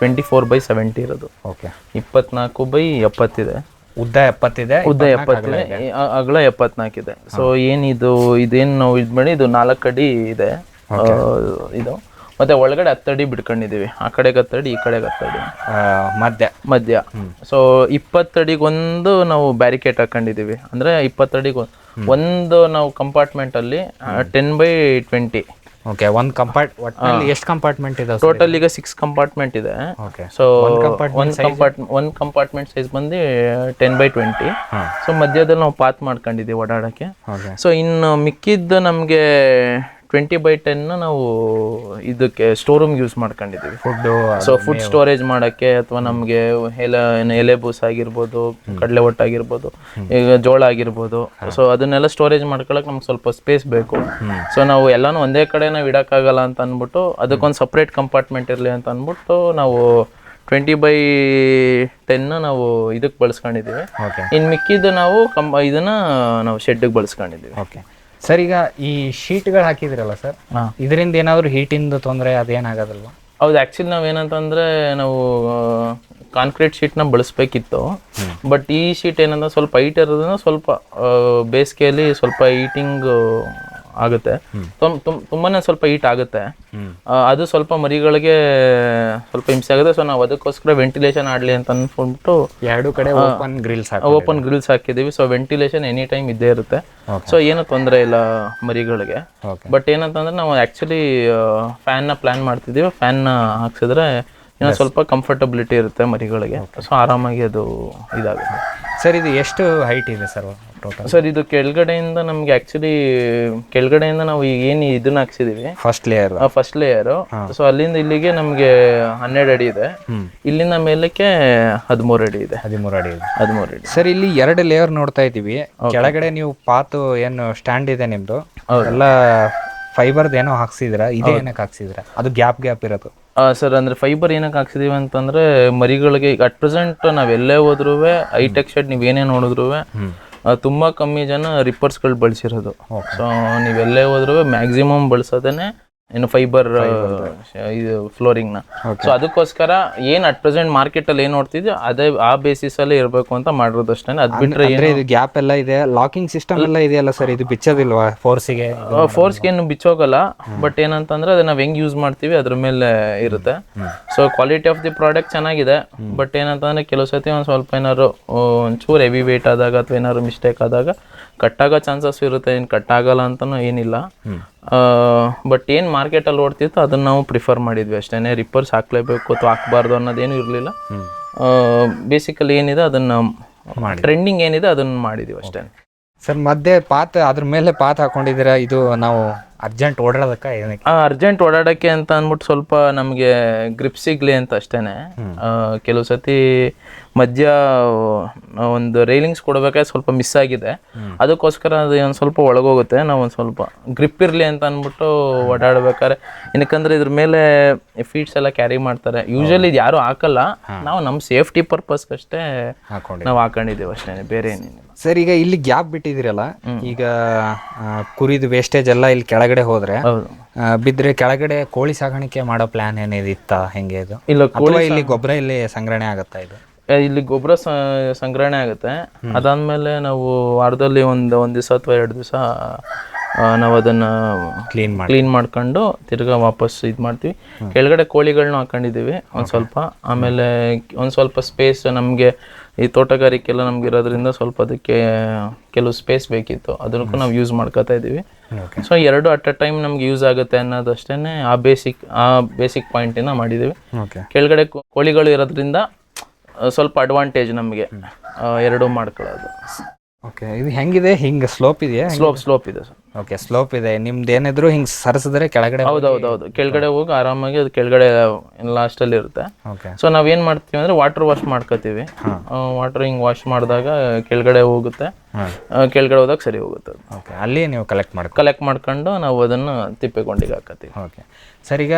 Speaker 3: 24/70 ಇರೋದು. ಓಕೆ, 24/70 ಇದೆ.
Speaker 2: ಉದ್ದ 70 ಇದೆ,
Speaker 3: ಉದ್ದ 70 ಇದೆ, ಅಗಲ 74 ಇದೆ. ಸೊ ಏನಿದು ಇದೇನು ನಾವು ಇದು ಮಾಡಿ ಇದು 4 ಅಡಿ ಇದೆ ಇದು. ಮತ್ತೆ ಒಳಗಡೆ 10 ಅಡಿ ಬಿಡ್ಕೊಂಡಿದೀವಿ. ಆ ಕಡೆಗೆ 10 ಅಡಿ, ಈ ಕಡೆಗೆ 10 ಅಡಿ ಮಧ್ಯ. ಸೊ 20 ಅಡಿಗೊಂದು ನಾವು ಬ್ಯಾರಿಕೇಡ್ ಹಾಕೊಂಡಿದೀವಿ. ಅಂದ್ರೆ 20 ಅಡಿಗೆ ಒಂದು ನಾವು ಕಂಪಾರ್ಟ್ಮೆಂಟ್ ಅಲ್ಲಿ 10/20.
Speaker 2: ಓಕೆ, ಒಂದು ಒಟ್ಟಿನಲ್ಲಿ ಎಷ್ಟು ಕಂಪಾರ್ಟ್ಮೆಂಟ್ ಇದೆ?
Speaker 3: ಟೋಟಲ್ ಈಗ 6 ಕಂಪಾರ್ಟ್ಮೆಂಟ್ ಇದೆ. ಸೊ ಒಂದು ಕಂಪಾರ್ಟ್ಮೆಂಟ್ ಸೈಜ್ ಬಂದು 10/20. ಸೊ ಮಧ್ಯದಲ್ಲಿ ನಾವು ಪಾತ್ ಮಾಡ್ಕೊಂಡಿದ್ದೀವಿ ಓಡಾಡಕ್ಕೆ. ಸೊ ಇನ್ನು ಮಿಕ್ಕಿದ್ದು ನಮಗೆ 20/10 ನಾವು ಇದಕ್ಕೆ ಸ್ಟೋರ್ ರೂಮ್ ಯೂಸ್ ಮಾಡ್ಕೊಂಡಿದ್ದೀವಿ. ಸೊ ಫುಡ್ ಸ್ಟೋರೇಜ್ ಮಾಡೋಕ್ಕೆ, ಅಥವಾ ನಮಗೆ ಎಲೆ ಬೂಸ್ ಆಗಿರ್ಬೋದು, ಕಡಲೆ ಒಟ್ಟಾಗಿರ್ಬೋದು, ಈಗ ಜೋಳ ಆಗಿರ್ಬೋದು. ಸೊ ಅದನ್ನೆಲ್ಲ ಸ್ಟೋರೇಜ್ ಮಾಡ್ಕೊಳಕ್ಕೆ ನಮ್ಗೆ ಸ್ವಲ್ಪ ಸ್ಪೇಸ್ ಬೇಕು. ಸೊ ನಾವು ಎಲ್ಲಾನು ಒಂದೇ ಕಡೆ ನಾವು ಇಡೋಕ್ಕಾಗಲ್ಲ ಅಂತ ಅಂದ್ಬಿಟ್ಟು ಅದಕ್ಕೊಂದು ಸಪ್ರೇಟ್ ಕಂಪಾರ್ಟ್ಮೆಂಟ್ ಇರಲಿ ಅಂತ ಅಂದ್ಬಿಟ್ಟು ನಾವು 20/10 ನಾವು ಇದಕ್ಕೆ ಬಳಸ್ಕೊಂಡಿದ್ದೀವಿ. ಇನ್ನು ಮಿಕ್ಕಿದ್ದು ನಾವು ಇದನ್ನ ನಾವು ಶೆಡ್ಗೆ ಬಳಸ್ಕೊಂಡಿದ್ದೀವಿ.
Speaker 2: ಓಕೆ ಸರ್, ಈಗ ಈ ಶೀಟ್ಗಳು ಹಾಕಿದ್ರಲ್ಲ ಸರ್, ಇದರಿಂದ ಏನಾದರೂ ಹೀಟಿಂದ ತೊಂದರೆ ಅದೇನಾಗೋದಲ್ವಾ?
Speaker 3: ಹೌದು, ಆ್ಯಕ್ಚುಲಿ ನಾವೇನಂತಂದರೆ ನಾವು ಕಾಂಕ್ರೀಟ್ ಶೀಟ್ನ ಬಳಸಬೇಕಿತ್ತು. ಬಟ್ ಈ ಶೀಟ್ ಏನಂದ್ರೆ ಸ್ವಲ್ಪ ಹೈಟ್ ಇರೋದ್ರಿಂದ ಸ್ವಲ್ಪ ಬೇಸಿಗೆಯಲ್ಲಿ ಸ್ವಲ್ಪ ಹೀಟಿಂಗ್ ಆಗುತ್ತೆ, ತುಂಬಾನೇ ಸ್ವಲ್ಪ ಹೀಟ್ ಆಗುತ್ತೆ. ಅದು ಸ್ವಲ್ಪ ಮರಿಗಳಿಗೆ ಸ್ವಲ್ಪ ಹಿಂಸೆ ಆಗುತ್ತೆ. ಸೊ ನಾವು ಅದಕ್ಕೋಸ್ಕರ ವೆಂಟಿಲೇಷನ್ ಆಡಲಿ ಅಂತ ಅಂದ್ಬಿಟ್ಟು
Speaker 2: 2 ಕಡೆ
Speaker 3: ಓಪನ್ ಗ್ರಿಲ್ಸ್ ಹಾಕಿದ್ದೀವಿ. ಸೊ ವೆಂಟಿಲೇಷನ್ ಎನಿ ಟೈಮ್ ಇದ್ದೇ ಇರುತ್ತೆ. ಸೊ ಏನು ತೊಂದರೆ ಇಲ್ಲ ಮರಿಗಳಿಗೆ. ಬಟ್ ಏನಂತಂದ್ರೆ ನಾವು ಆ್ಯಕ್ಚುಲಿ ಫ್ಯಾನ್ನ ಪ್ಲಾನ್ ಮಾಡ್ತಿದ್ದೀವಿ. ಫ್ಯಾನ್ನ ಹಾಕ್ಸಿದ್ರೆ ಏನೋ ಸ್ವಲ್ಪ ಕಂಫರ್ಟಬಿಲಿಟಿ ಇರುತ್ತೆ ಮರಿಗಳಿಗೆ. ಸೊ ಆರಾಮಾಗಿ ಅದು ಇದಾಗುತ್ತೆ.
Speaker 2: ಸರ್, ಇದು ಎಷ್ಟು ಹೈಟ್ ಇದೆ ಸರ್ ಟೋಟಲ್?
Speaker 3: ಸರ್, ಇದು ಕೆಳಗಡೆಯಿಂದ ನಮ್ಗೆ ಆಕ್ಚುಲಿ ಕೆಳಗಡೆಯಿಂದ ನಾವು ಈಗ ಏನು ಇದನ್ನ ಹಾಕ್ಸಿದೀವಿ, ಫಸ್ಟ್ ಲೇಯರ್. ಸೊ ಅಲ್ಲಿಂದ ಇಲ್ಲಿಗೆ ನಮ್ಗೆ 12 ಅಡಿ ಇದೆ. ಇಲ್ಲಿಂದ ಮೇಲಕ್ಕೆ 13 ಅಡಿ ಇದೆ. 13 ಅಡಿ.
Speaker 2: ಸರ್, ಇಲ್ಲಿ 2 ಲೇಯರ್ ನೋಡ್ತಾ ಇದೀವಿ. ಕೆಳಗಡೆ ನೀವು ಪಾತು ಏನು ಸ್ಟ್ಯಾಂಡ್ ಇದೆ ನಿಮ್ದು ಎಲ್ಲ ಫೈಬರ್ದು ಏನೋ ಹಾಕ್ಸಿದ್ರ, ಇದೇ ಏನಕ್ಕೆ ಹಾಕ್ಸಿದ್ರ? ಅದು ಗ್ಯಾಪ್ ಇರೋದು?
Speaker 3: ಸರ್ ಅಂದರೆ ಫೈಬರ್ ಏನಕ್ಕೆ ಹಾಕ್ಸಿದೀವಿ ಅಂತಂದರೆ ಮರಿಗಳಿಗೆ ಈಗ ಅಟ್ ಪ್ರೆಸೆಂಟ್ ನಾವೆಲ್ಲೇ ಹೋದ್ರೂ ಹೈಟೆಕ್ ಶೆಡ್ ನೀವೇನೇ ನೋಡಿದ್ರು ತುಂಬ ಕಮ್ಮಿ ಜನ ರಿಪ್ಪರ್ಸ್ಗಳು ಬಳಸಿರೋದು. ಸೊ ನೀವೆಲ್ಲೇ ಹೋದ್ರೂ ಮ್ಯಾಕ್ಸಿಮಮ್ ಬಳಸೋದೇ ಏನು ಫೈಬರ್ ಇದು ಫ್ಲೋರಿಂಗ್ನ. ಸೊ ಅದಕ್ಕೋಸ್ಕರ ಏನು ಅಟ್ ಪ್ರೆಸೆಂಟ್ ಮಾರ್ಕೆಟಲ್ಲಿ ಏನು ನೋಡ್ತಿದ್ವಿ ಅದೇ ಆ ಬೇಸಿಸಲ್ಲೇ ಇರಬೇಕು ಅಂತ ಮಾಡಿರೋದು ಅಷ್ಟೇ. ಅದು ಬಿಟ್ಟರೆ
Speaker 2: ಇದು ಗ್ಯಾಪ್ ಎಲ್ಲ ಇದೆ, ಲಾಕಿಂಗ್ ಸಿಸ್ಟಮ್ ಎಲ್ಲ ಇದೆಯಲ್ಲ ಸರ್, ಇದು ಬಿಚ್ಚೋದಿಲ್ವಾ ಫೋರ್ಸ್ಗೆ?
Speaker 3: ಏನು ಬಿಚ್ಚೋಗಲ್ಲ, ಬಟ್ ಏನಂತಂದ್ರೆ ಅದನ್ನ ನಾವು ಹೆಂಗ್ ಯೂಸ್ ಮಾಡ್ತೀವಿ ಅದ್ರ ಮೇಲೆ ಇರುತ್ತೆ. So quality of the product ಚೆನ್ನಾಗಿದೆ, ಬಟ್ ಏನಂತಂದ್ರೆ ಕೆಲವು ಸತಿ ಒಂದು ಸ್ವಲ್ಪ ಏನಾದ್ರು ಒಂಚೂರು ಹೆವಿ ವೇಟ್ ಆದಾಗ ಅಥವಾ ಏನಾದ್ರು ಮಿಸ್ಟೇಕ್ ಆದಾಗ ಕಟ್ಟಾಗೋ ಚಾನ್ಸಸ್ ಇರುತ್ತೆ. ಏನು ಕಟ್ಟಾಗಲ್ಲ ಅಂತನೂ ಏನಿಲ್ಲ, ಬಟ್ ಏನು ಮಾರ್ಕೆಟಲ್ಲಿ ಓಡ್ತಿತ್ತು ಅದನ್ನ ನಾವು ಪ್ರಿಫರ್ ಮಾಡಿದ್ವಿ ಅಷ್ಟೇ. ರಿಪ್ಪರ್ಸ್ ಹಾಕ್ಲೇಬೇಕು ಅಥವಾ ಹಾಕ್ಬಾರ್ದು ಅನ್ನೋದೇನು ಇರಲಿಲ್ಲ. ಬೇಸಿಕಲಿ ಏನಿದೆ ಅದನ್ನ ಟ್ರೆಂಡಿಂಗ್ ಏನಿದೆ ಅದನ್ನ ಮಾಡಿದೀವಿ ಅಷ್ಟೇ.
Speaker 2: ಸರ್ ಮಧ್ಯೆ ಅದ್ರ ಮೇಲೆ ಪಾತ್ ಹಾಕೊಂಡಿದ್ದೀರಾ, ಇದು ನಾವು ಅರ್ಜೆಂಟ್ ಓಡಾಡೋದಕ್ಕೆ ಏನಕ್ಕೆ?
Speaker 3: ಅರ್ಜೆಂಟ್ ಓಡಾಡೋಕ್ಕೆ ಅಂತ ಅಂದ್ಬಿಟ್ಟು ಸ್ವಲ್ಪ ನಮಗೆ ಗ್ರಿಪ್ ಸಿಗ್ಲಿ ಅಂತ ಅಷ್ಟೇನೆ. ಕೆಲವು ಸತಿ ಮಧ್ಯ ಒಂದು ರೈಲಿಂಗ್ಸ್ ಕೊಡಬೇಕಾದ್ರೆ ಸ್ವಲ್ಪ ಮಿಸ್ ಆಗಿದೆ, ಅದಕ್ಕೋಸ್ಕರ ಅದು ಒಂದು ಸ್ವಲ್ಪ ಒಳಗೋಗುತ್ತೆ. ನಾವು ಒಂದು ಸ್ವಲ್ಪ ಗ್ರಿಪ್ ಇರಲಿ ಅಂತ ಅಂದ್ಬಿಟ್ಟು ಓಡಾಡ್ಬೇಕಾದ್ರೆ, ಏನಕ್ಕಂದ್ರೆ ಇದ್ರ ಮೇಲೆ ಫೀಟ್ಸ್ ಎಲ್ಲ ಕ್ಯಾರಿ ಮಾಡ್ತಾರೆ. ಯೂಶಲಿ ಇದು ಯಾರು ಹಾಕಲ್ಲ, ನಾವು ನಮ್ಮ ಸೇಫ್ಟಿ ಪರ್ಪಸ್ಗಷ್ಟೇ ನಾವು ಹಾಕೊಂಡಿದ್ದೀವಿ ಅಷ್ಟೇ, ಬೇರೆ ಏನೇನಿಲ್ಲ.
Speaker 2: ಸರ್ ಈಗ ಇಲ್ಲಿ ಗ್ಯಾಪ್ ಬಿಟ್ಟಿದ್ದೀರಲ್ಲ, ಈಗ ಕುರಿದು ವೇಸ್ಟೇಜ್ ಎಲ್ಲ ಇಲ್ಲಿ ಕೆಳಗಡೆ ಹೋದ್ರೆ ಬಿದ್ರೆ ಕೆಳಗಡೆ ಕೋಳಿ ಸಾಗಾಣಿಕೆ ಮಾಡೋ ಪ್ಲಾನ್ ಏನಿದಿತ್ತ? ಹೆಂಗೆ ಇದು?
Speaker 3: ಇಲ್ಲ,
Speaker 2: ಅಥವಾ ಇಲ್ಲಿ ಗೊಬ್ಬರ ಇಲ್ಲಿ ಸಂಗ್ರಹಣೆ ಆಗುತ್ತಾ? ಇದು
Speaker 3: ಇಲ್ಲಿ ಗೊಬ್ಬರ ಸಂಗ್ರಹಣೆ ಆಗುತ್ತೆ. ಅದಾದ್ಮೇಲೆ ನಾವು ವಾರದಲ್ಲಿ ಒಂದು ದಿವಸ ಅಥವಾ 2 ದಿವಸ ನಾವು ಅದನ್ನ ಕ್ಲೀನ್ ಮಾಡ್ಕೊಂಡು ತಿರ್ಗಾ ವಾಪಸ್ ಇದು ಮಾಡ್ತೀವಿ. ಕೆಳಗಡೆ ಕೋಳಿಗಳನ್ನ ಹಾಕೊಂಡಿದ್ದೀವಿ ಒಂದು ಸ್ವಲ್ಪ. ಆಮೇಲೆ ಒಂದು ಸ್ವಲ್ಪ ಸ್ಪೇಸ್ ನಮಗೆ ಈ ತೋಟಗಾರಿಕೆ ಎಲ್ಲ ನಮ್ಗೆ ಇರೋದ್ರಿಂದ ಸ್ವಲ್ಪ ಅದಕ್ಕೆ ಕೆಲವು ಸ್ಪೇಸ್ ಬೇಕಿತ್ತು, ಅದಕ್ಕೂ ನಾವು ಯೂಸ್ ಮಾಡ್ಕೋತಾ ಇದ್ದೀವಿ. ಸೊ 2 ಅಟ್ ಅ ಟೈಮ್ ನಮ್ಗೆ ಯೂಸ್ ಆಗುತ್ತೆ ಅನ್ನೋದಷ್ಟೇ ಆ ಬೇಸಿಕ್ ಪಾಯಿಂಟಿಂದ ಮಾಡಿದ್ದೀವಿ. ಕೆಳಗಡೆ ಕೋಳಿಗಳು ಇರೋದ್ರಿಂದ ಸ್ವಲ್ಪ ಅಡ್ವಾಂಟೇಜ್ ನಮಗೆ 2 ಮಾಡ್ಕೊಳ್ಳೋದು.
Speaker 2: ಓಕೆ, ಇದು ಹೆಂಗಿದೆ? ಹಿಂಗೆ ಸ್ಲೋಪ್ ಇದೆಯಾ?
Speaker 3: ಸ್ಲೋಪ್ ಇದೆ ಸರ್.
Speaker 2: ಓಕೆ, ಸ್ಲೋಪ್ ಇದೆ. ನಿಮ್ದು ಏನಿದ್ರು ಹಿಂಗೆ ಸರಿಸಿದ್ರೆ ಕೆಳಗಡೆ?
Speaker 3: ಹೌದು, ಕೆಳಗಡೆ ಹೋಗಿ ಆರಾಮಾಗಿ ಅದು ಕೆಳಗಡೆ ಲಾಸ್ಟಲ್ಲಿ ಇರುತ್ತೆ. ಸೊ ನಾವೇನು ಮಾಡ್ತೀವಿ ಅಂದರೆ ವಾಟರ್ ವಾಶ್ ಮಾಡ್ಕೋತೀವಿ. ವಾಟರ್ ಹಿಂಗೆ ವಾಶ್ ಮಾಡಿದಾಗ ಕೆಳಗಡೆ ಹೋಗುತ್ತೆ, ಕೆಳಗಡೆ ಹೋದಾಗ ಸರಿ ಹೋಗುತ್ತೆ.
Speaker 2: ಓಕೆ, ಅಲ್ಲಿ ನೀವು ಕಲೆಕ್ಟ್
Speaker 3: ಮಾಡ್ಕೊಂಡು ನಾವು ಅದನ್ನು ತಿಪ್ಪೆಗೊಂಡಿಗೆ ಹಾಕತ್ತೀವಿ.
Speaker 2: ಓಕೆ ಸರ್, ಈಗ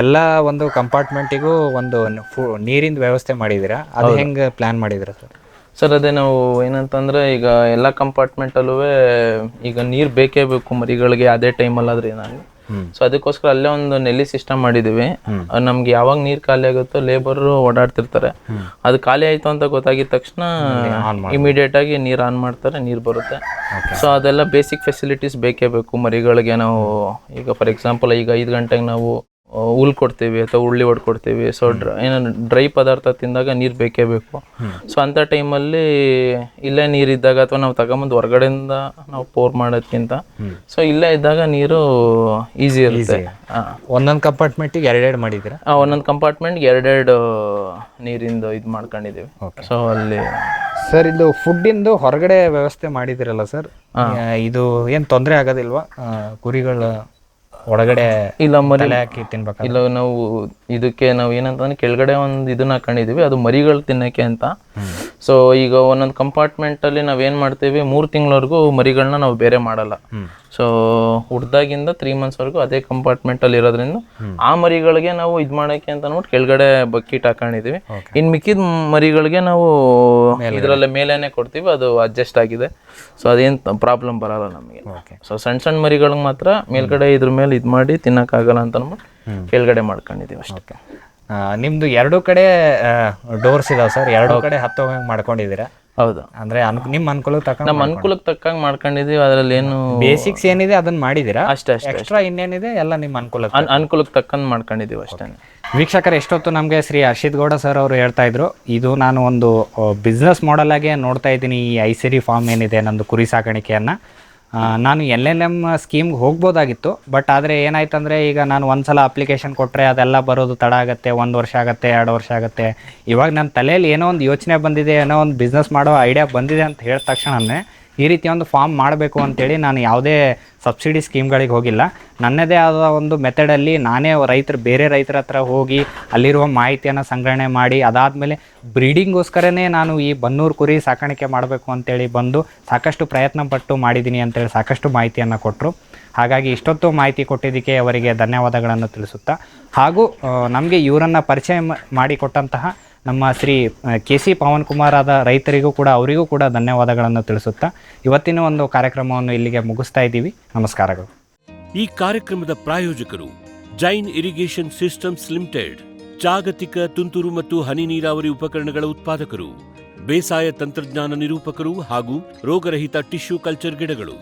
Speaker 2: ಎಲ್ಲ ಒಂದು ಕಂಪಾರ್ಟ್ಮೆಂಟಿಗೂ ಒಂದು ನೀರಿನ ವ್ಯವಸ್ಥೆ ಮಾಡಿದ್ದೀರಾ, ಅದು ಹೆಂಗೆ ಪ್ಲ್ಯಾನ್ ಮಾಡಿದ್ದೀರಾ ಸರ್?
Speaker 3: ಸರ್ ಅದೇ ನಾವು ಏನಂತಂದರೆ ಈಗ ಎಲ್ಲ ಕಂಪಾರ್ಟ್ಮೆಂಟಲ್ಲೂ ಈಗ ನೀರು ಬೇಕೇ ಬೇಕು ಮರಿಗಳಿಗೆ ಅದೇ ಟೈಮಲ್ಲಾದ್ರೆ ಏನಾಗಲಿ. ಸೊ ಅದಕ್ಕೋಸ್ಕರ ಅಲ್ಲೇ ಒಂದು ನೆಲ್ಲಿ ಸಿಸ್ಟಮ್ ಮಾಡಿದ್ದೀವಿ. ನಮ್ಗೆ ಯಾವಾಗ ನೀರು ಖಾಲಿ ಆಗುತ್ತೋ ಲೇಬರ್ ಓಡಾಡ್ತಿರ್ತಾರೆ, ಅದು ಖಾಲಿ ಆಯಿತು ಅಂತ ಗೊತ್ತಾಗಿದ ತಕ್ಷಣ ಇಮಿಡಿಯೇಟ್ ಆಗಿ ನೀರು ಆನ್ ಮಾಡ್ತಾರೆ, ನೀರು ಬರುತ್ತೆ. ಸೊ ಅದೆಲ್ಲ ಬೇಸಿಕ್ ಫೆಸಿಲಿಟೀಸ್ ಬೇಕೇ ಬೇಕು ಮರಿಗಳಿಗೆ. ನಾವು ಈಗ ಫಾರ್ ಎಕ್ಸಾಂಪಲ್ ಈಗ 5 ಗಂಟೆಗೆ ನಾವು ಹುಲ್ ಕೊಡ್ತೀವಿ ಅಥವಾ ಉಳ್ಳಿ ಹೊಡ್ಕೊಡ್ತೀವಿ. ಸೊ ಏನಾದ್ರು ಡ್ರೈ ಪದಾರ್ಥ ತಿಂದಾಗ ನೀರು ಬೇಕೇ ಬೇಕು. ಸೊ ಅಂಥ ಟೈಮಲ್ಲಿ ಇಲ್ಲೇ ನೀರಿದ್ದಾಗ ಅಥವಾ ನಾವು ತಗೊಂಬಂದು ಹೊರಗಡೆಯಿಂದ ನಾವು ಪೋರ್ ಮಾಡೋದ್ಕಿಂತ ಸೊ ಇಲ್ಲೇ ಇದ್ದಾಗ ನೀರು ಈಸಿ ಇರುತ್ತೆ.
Speaker 2: ಒಂದೊಂದು ಕಂಪಾರ್ಟ್ಮೆಂಟಿಗೆ 2 ಮಾಡಿದ್ದೀರಾ?
Speaker 3: ಒಂದೊಂದು ಕಂಪಾರ್ಟ್ಮೆಂಟ್ಗೆ 2 ನೀರಿಂದು ಇದು ಮಾಡ್ಕೊಂಡಿದ್ದೀವಿ. ಸೊ ಅಲ್ಲಿ
Speaker 2: ಸರ್ ಇದು ಫುಡ್ಡಿಂದು ಹೊರಗಡೆ ವ್ಯವಸ್ಥೆ ಮಾಡಿದಿರಲ್ಲ ಸರ್, ಇದು ಏನು ತೊಂದರೆ ಆಗೋದಿಲ್ವಾ ಕುರಿಗಳ ಒಳಗಡೆ?
Speaker 3: ಇಲ್ಲ, ಮರಿ
Speaker 2: ಹಾಕಿ ತಿನ್ಬೇಕು.
Speaker 3: ಇಲ್ಲ, ನಾವು ಇದಕ್ಕೆ ನಾವು ಏನಂತಂದ್ರೆ ಕೆಳಗಡೆ ಒಂದು ಇದನ್ನ ಹಾಕೊಂಡಿದೀವಿ, ಅದು ಮರಿಗಳು ತಿನ್ನಕ್ಕೆ ಅಂತ. ಸೊ ಈಗ ಒಂದೊಂದು ಕಂಪಾರ್ಟ್ಮೆಂಟಲ್ಲಿ ನಾವೇನು ಮಾಡ್ತೀವಿ, 3 ತಿಂಗಳವರೆಗೂ ಮರಿಗಳನ್ನ ನಾವು ಬೇರೆ ಮಾಡಲ್ಲ. ಸೊ ಹುಡ್ದಾಗಿಂದ 3 ಮಂತ್ಸ್ವರೆಗೂ ಅದೇ ಕಂಪಾರ್ಟ್ಮೆಂಟಲ್ಲಿ ಇರೋದ್ರಿಂದ ಆ ಮರಿಗಳಿಗೆ ನಾವು ಇದು ಮಾಡೋಕ್ಕೆ ಅಂತ ಅಂದ್ಬಿಟ್ಟು ಕೆಳಗಡೆ ಬಕೆಟ್ ಹಾಕೊಂಡಿದ್ದೀವಿ. ಇನ್ನು ಮಿಕ್ಕಿದ ಮರಿಗಳಿಗೆ ನಾವು ಇದರಲ್ಲೇ ಮೇಲೇನೆ ಕೊಡ್ತೀವಿ, ಅದು ಅಡ್ಜಸ್ಟ್ ಆಗಿದೆ. ಸೊ ಅದೇನು ಪ್ರಾಬ್ಲಮ್ ಬರಲ್ಲ ನಮಗೆ. ಸೊ ಸಣ್ಣ ಮರಿಗಳಿಗೆ ಮಾತ್ರ ಮೇಲ್ಗಡೆ ಇದ್ರ ಮೇಲೆ ಇದು ಮಾಡಿ ತಿನ್ನೋಕ್ಕಾಗಲ್ಲ ಅಂತ ಅಂದ್ಬಿಟ್ಟು ಕೆಳಗಡೆ ಮಾಡ್ಕೊಂಡಿದ್ದೀವಿ ಅಷ್ಟೇ.
Speaker 2: ನಿಮ್ದು 2 ಕಡೆ ಡೋರ್ಸ್ ಇದಾವೆ ಸರ್, 2 ಕಡೆ ಹತ್ತೋಗಂಗೆ ಮಾಡ್ಕೊಂಡಿದ್ದೀರಾ?
Speaker 3: ಹೌದು,
Speaker 2: ಅಂದ್ರೆ ನಿಮ್ಮ ಅನುಕೂಲಕ್ಕೆ
Speaker 3: ನಮ್ಮ ಅನುಕೂಲಕ್ಕೆ ತಕ್ಕಂಗೆ ಮಾಡ್ಕೊಂಡಿದೀವಿ. ಅದರಲ್ಲಿ ಏನು
Speaker 2: ಬೇಸಿಕ್ಸ್ ಏನಿದೆ ಅದನ್ನ ಮಾಡಿದ್ದೀರಾ
Speaker 3: ಅಷ್ಟೇ.
Speaker 2: ಎಕ್ಸ್ಟ್ರಾ ಇನ್ನೇನಿದೆ ಎಲ್ಲ ನಿಮ್ಮ
Speaker 3: ಅನುಕೂಲಕ್ಕೆ ತಕ್ಕಂಗೆ ಮಾಡ್ಕೊಂಡಿದ್ದೀವಿ ಅಷ್ಟೇ.
Speaker 2: ವೀಕ್ಷಕರು, ಎಷ್ಟೊತ್ತು ನಮಗೆ ಶ್ರೀ ಹರ್ಷಿತ್ ಗೌಡ ಸರ್ ಅವರು ಹೇಳ್ತಾ ಇದ್ರು, ಇದು ನಾನು ಒಂದು ಬಿಸ್ನೆಸ್ ಮಾಡೆಲ್ ಆಗಿ ನೋಡ್ತಾ ಇದ್ದೀನಿ ಈ ಐಸಿರಿ ಫಾರ್ಮ್ ಏನಿದೆ ನಂದು ಕುರಿ ಸಾಕಾಣಿಕೆಯನ್ನು. ನಾನು LLM ಸ್ಕೀಮ್ಗೆ ಹೋಗ್ಬೋದಾಗಿತ್ತು, ಬಟ್ ಆದರೆ ಏನಾಯ್ತಂದರೆ ಈಗ ನಾನು ಒಂದ್ಸಲ ಅಪ್ಲಿಕೇಶನ್ ಕೊಟ್ಟರೆ ಅದೆಲ್ಲ ಬರೋದು ತಡ ಆಗುತ್ತೆ, 1 ವರ್ಷ ಆಗುತ್ತೆ, 2 ವರ್ಷ ಆಗುತ್ತೆ. ಇವಾಗ ನನ್ನ ತಲೆಯಲ್ಲಿ ಏನೋ ಒಂದು ಯೋಚನೆ ಬಂದಿದೆ, ಏನೋ ಒಂದು ಬಿಸ್ನೆಸ್ ಮಾಡೋ ಐಡಿಯಾ ಬಂದಿದೆ ಅಂತ ಹೇಳಿದ ತಕ್ಷಣವೇ ಈ ರೀತಿಯ ಒಂದು ಫಾರ್ಮ್ ಮಾಡಬೇಕು ಅಂತೇಳಿ ನಾನು ಯಾವುದೇ ಸಬ್ಸಿಡಿ ಸ್ಕೀಮ್ಗಳಿಗೆ ಹೋಗಿಲ್ಲ. ನನ್ನದೇ ಆದ ಒಂದು ಮೆಥಡಲ್ಲಿ ನಾನೇ ಬೇರೆ ರೈತರ ಹತ್ರ ಹೋಗಿ ಅಲ್ಲಿರುವ ಮಾಹಿತಿಯನ್ನು ಸಂಗ್ರಹಣೆ ಮಾಡಿ ಅದಾದಮೇಲೆ ಬ್ರೀಡಿಂಗೋಸ್ಕರನೇ ನಾನು ಈ ಬನ್ನೂರು ಕುರಿ ಸಾಕಾಣಿಕೆ ಮಾಡಬೇಕು ಅಂತೇಳಿ ಬಂದು ಸಾಕಷ್ಟು ಪ್ರಯತ್ನ ಪಟ್ಟು ಮಾಡಿದ್ದೀನಿ ಅಂತೇಳಿ ಸಾಕಷ್ಟು ಮಾಹಿತಿಯನ್ನು ಕೊಟ್ಟರು. ಹಾಗಾಗಿ ಇಷ್ಟೊತ್ತು ಮಾಹಿತಿ ಕೊಟ್ಟಿದ್ದಕ್ಕೆ ಅವರಿಗೆ ಧನ್ಯವಾದಗಳನ್ನು ತಿಳಿಸುತ್ತಾ, ಹಾಗೂ ನಮಗೆ ಇವರನ್ನು ಪರಿಚಯ ಮಾಡಿಕೊಟ್ಟಂತಹ ನಮ್ಮ ಶ್ರೀ KC ಪವನ್ ಕುಮಾರ್ ಆದ ರೈತರಿಗೂ ಕೂಡ ಅವರಿಗೂ ಕೂಡ ಧನ್ಯವಾದಗಳನ್ನು ತಿಳಿಸುತ್ತಾ ಇವತ್ತಿನ ಒಂದು ಕಾರ್ಯಕ್ರಮವನ್ನು ಇಲ್ಲಿಗೆ ಮುಗಿಸ್ತಾ ಇದ್ದೀವಿ. ನಮಸ್ಕಾರಗಳು.
Speaker 1: ಈ ಕಾರ್ಯಕ್ರಮದ ಪ್ರಾಯೋಜಕರು ಜೈನ್ ಇರಿಗೇಷನ್ ಸಿಸ್ಟಮ್ಸ್ ಲಿಮಿಟೆಡ್, ಜಾಗತಿಕ ತುಂತುರು ಮತ್ತು ಹನಿ ನೀರಾವರಿ ಉಪಕರಣಗಳ ಉತ್ಪಾದಕರು, ಬೇಸಾಯ ತಂತ್ರಜ್ಞಾನ ನಿರೂಪಕರು ಹಾಗೂ ರೋಗರಹಿತ ಟಿಶ್ಯೂ ಕಲ್ಚರ್ ಗಿಡಗಳು.